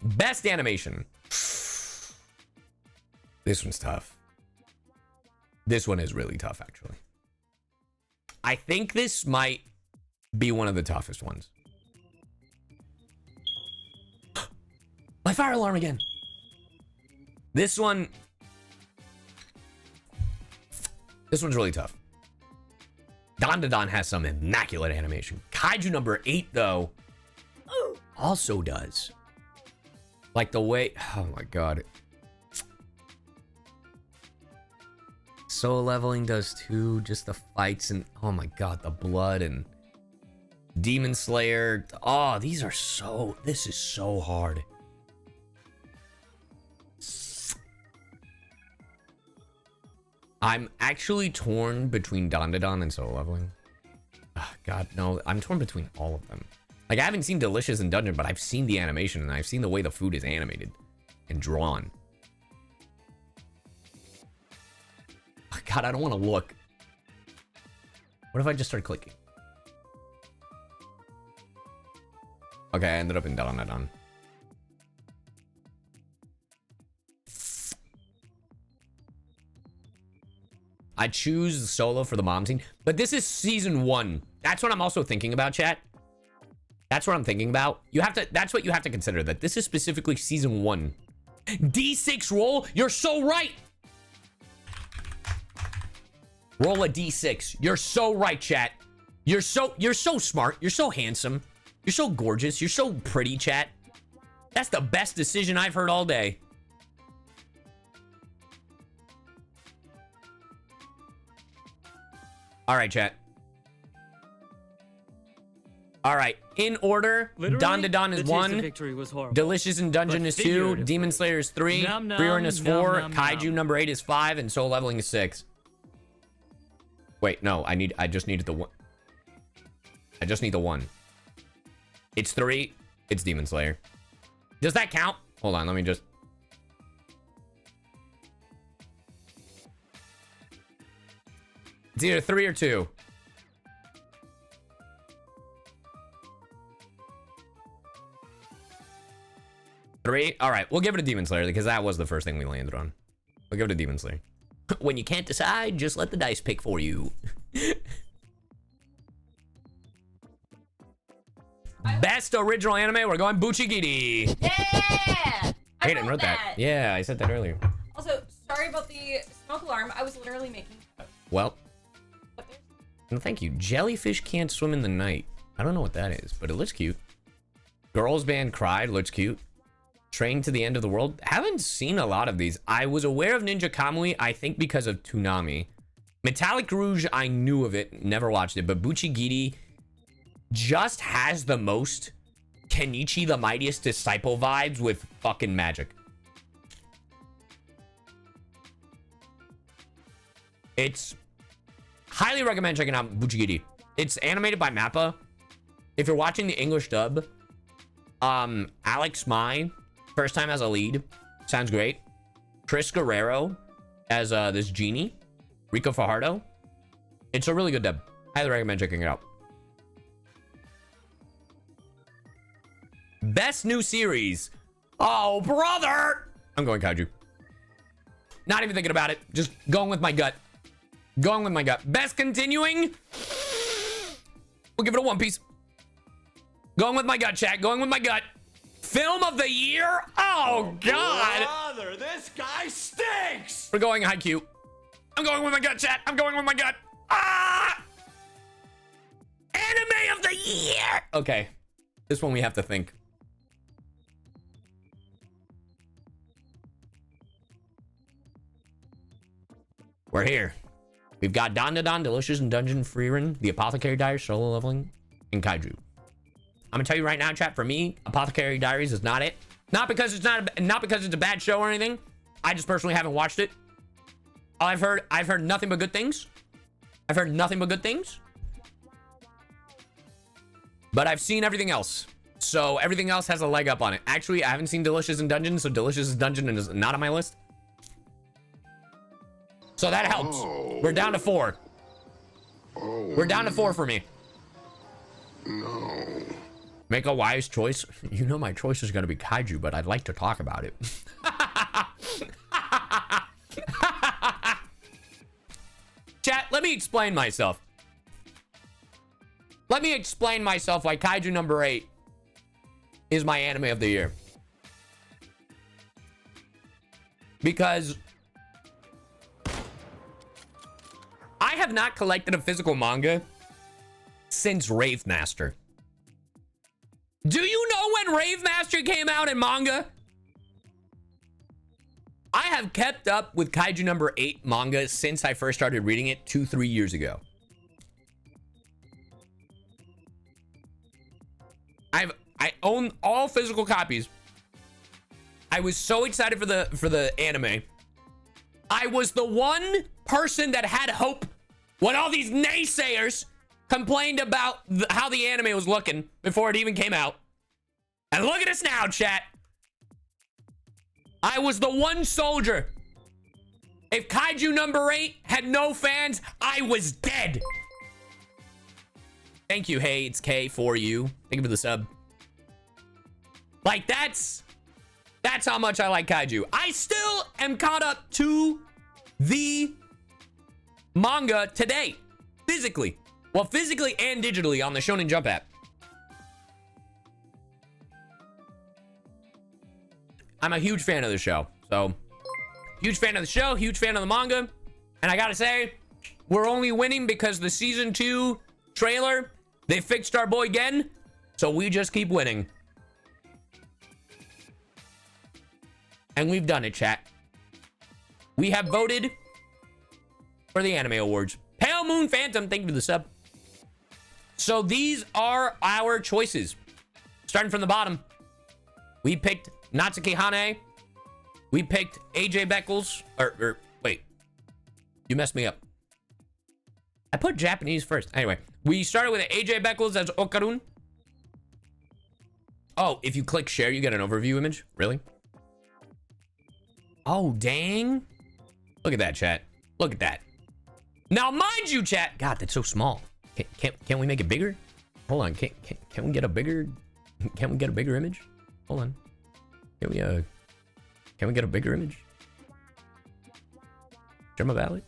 best animation. This one's tough. This one is really tough, actually. I think this might be one of the toughest ones. My fire alarm again. This one's really tough. Dandadan has some immaculate animation. Kaiju number 8, though, also does. Like the way, oh my god. Soul leveling does too, just the fights and, oh my god, the blood and Demon Slayer. Oh, this is so hard. I'm actually torn between Dandadan and Soul Leveling. Oh, God, no. I'm torn between all of them. Like, I haven't seen Delicious in Dungeon, but I've seen the animation, and I've seen the way the food is animated and drawn. Oh, God, I don't want to look. What if I just start clicking? Okay, I ended up in Dandadan. I choose solo for the mom scene, but this is season 1. That's what I'm also thinking about, chat. That's what I'm thinking about. That's what you have to consider, that this is specifically season 1. D6 roll. You're so right. Roll a D6. You're so right, chat. You're so smart. You're so handsome. You're so gorgeous. You're so pretty, chat. That's the best decision I've heard all day. All right, chat. All right, in order, Dandadan is 1, Delicious in Dungeon is 2, Demon Slayer is 3, Freerun is 4, Kaiju number 8 is 5, and Soul Leveling is 6. Wait, no, I just needed the 1. I just need the 1. It's 3, it's Demon Slayer. Does that count? Hold on, let me just... It's either 3 or 2. 3? All right, we'll give it a Demon Slayer because that was the first thing we landed on. We'll give it a Demon Slayer. When you can't decide, just let the dice pick for you. Best original anime, we're going Buchigiri. Yeah! Hayden wrote that. Yeah, I said that earlier. Also, sorry about the smoke alarm. I was literally making... Well... No, thank you. Jellyfish can't swim in the night. I don't know what that is, but it looks cute. Girls Band Cried looks cute. Train to the End of the World. Haven't seen a lot of these. I was aware of Ninja Kamui, I think because of Toonami. Metallic Rouge, I knew of it, never watched it, but Buchigiri just has the most Kenichi the Mightiest Disciple vibes with fucking magic. It's... highly recommend checking out Buchigiri. It's animated by Mappa. If you're watching the English dub, Alex Mai, first time as a lead, sounds great. Chris Guerrero as this genie. Rico Fajardo. It's a really good dub. Highly recommend checking it out. Best new series. Oh, brother! I'm going Kaiju. Not even thinking about it. Just going with my gut. Going with my gut. Best continuing. We'll give it a One Piece. Going with my gut, chat. Going with my gut. Film of the year. Oh, God. Brother, this guy stinks. We're going Haikyuu. I'm going with my gut, chat. I'm going with my gut. Ah! Anime of the year. Okay. This one we have to think. We're here. We've got Dandadan, Delicious and Dungeon Freerun, the Apothecary Diaries, solo leveling, and Kaiju. I'm gonna tell you right now, chat. For me, Apothecary Diaries is not it. Not because it's not because it's a bad show or anything. I just personally haven't watched it. I've heard nothing but good things. I've heard nothing but good things. But I've seen everything else. So everything else has a leg up on it. Actually, I haven't seen Delicious in Dungeon, so Delicious in Dungeon is not on my list. So that helps. We're down to 4. We're down to 4 for me. No. Make a wise choice. You know my choice is going to be Kaiju, but I'd like to talk about it. Chat, let me explain myself. Let me explain myself why Kaiju number 8 is my anime of the year. Because I have not collected a physical manga since Rave Master. Do you know when Rave Master came out in manga? I have kept up with Kaiju number 8 manga since I first started reading it 2-3 years ago. I own all physical copies. I was so excited for the anime. I was the one person that had hope when all these naysayers complained about how the anime was looking before it even came out. And look at us now, chat. I was the one soldier. If Kaiju number 8 had no fans, I was dead. Thank you, hey, it's K for you. Thank you for the sub. Like, that's how much I like Kaiju. I still am caught up to the manga today, physically. Well, physically and digitally on the Shonen Jump app. I'm a huge fan of the show. So, huge fan of the show, huge fan of the manga. And I gotta say, we're only winning because the season 2 trailer, they fixed our boy Gen. So we just keep winning. And we've done it, chat. We have voted for the Anime Awards. Pale Moon Phantom, thank you for the sub. So these are our choices. Starting from the bottom. We picked Natsuki Hane. We picked AJ Beckles. Or wait. You messed me up. I put Japanese first. Anyway, we started with AJ Beckles as Okarun. Oh, if you click share, you get an overview image? Really? Oh, dang. Look at that, chat. Look at that. Now, mind you, chat. God, that's so small. Can't we make it bigger? Hold on. Can we get a bigger? Can we get a bigger image? Hold on. Can we get a bigger image? Gemma Valley?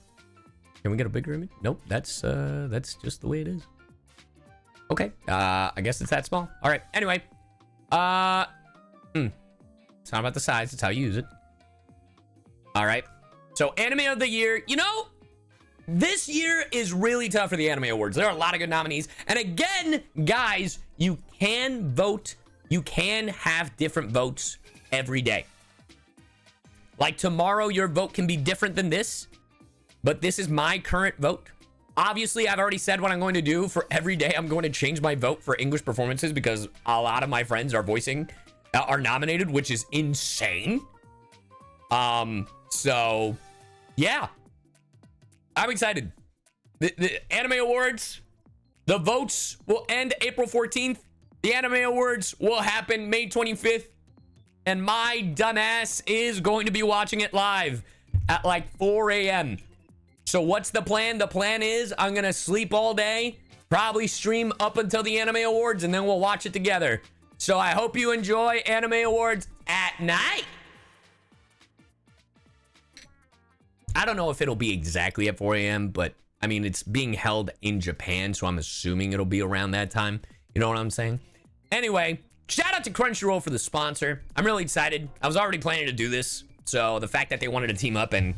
Can we get a bigger image? Nope. That's just the way it is. Okay. I guess it's that small. All right. Anyway. It's not about the size. It's how you use it. All right. So, Anime of the Year. You know, this year is really tough for the Anime Awards. There are a lot of good nominees. And again, guys, you can vote. You can have different votes every day. Like tomorrow, your vote can be different than this. But this is my current vote. Obviously, I've already said what I'm going to do for every day. I'm going to change my vote for English performances because a lot of my friends are nominated, which is insane. So yeah, I'm excited. The Anime Awards, the votes will end April 14th. The Anime Awards will happen May 25th. And my dumbass is going to be watching it live at like 4 a.m. So what's the plan? The plan is I'm going to sleep all day, probably stream up until the Anime Awards, and then we'll watch it together. So I hope you enjoy Anime Awards at night. I don't know if it'll be exactly at 4 a.m., but I mean, it's being held in Japan, so I'm assuming it'll be around that time. You know what I'm saying? Anyway, shout out to Crunchyroll for the sponsor. I'm really excited. I was already planning to do this, so the fact that they wanted to team up and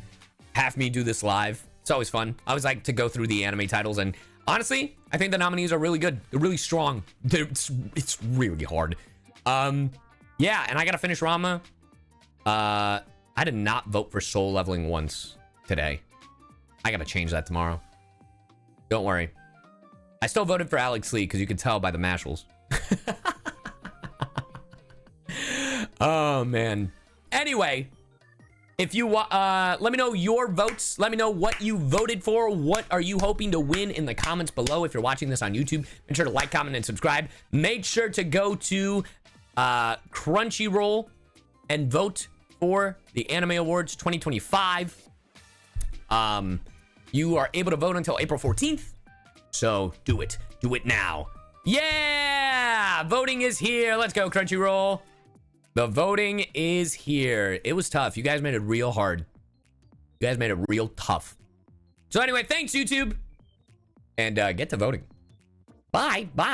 have me do this live, it's always fun. I always like to go through the anime titles, and honestly, I think the nominees are really good. They're really strong. It's really hard. Yeah, and I gotta finish Ranma. I did not vote for Soul Leveling once today. I gotta change that tomorrow. Don't worry. I still voted for Alex Lee because you can tell by the mashals. Oh, man. Anyway, if you let me know your votes. Let me know what you voted for. What are you hoping to win in the comments below? If you're watching this on YouTube, make sure to like, comment, and subscribe. Make sure to go to Crunchyroll and vote for the Anime Awards 2025. You are able to vote until April 14th. So do it. Do it now. Yeah! Voting is here. Let's go, Crunchyroll. The voting is here. It was tough. You guys made it real hard. You guys made it real tough. So anyway, thanks, YouTube. And get to voting. Bye. Bye.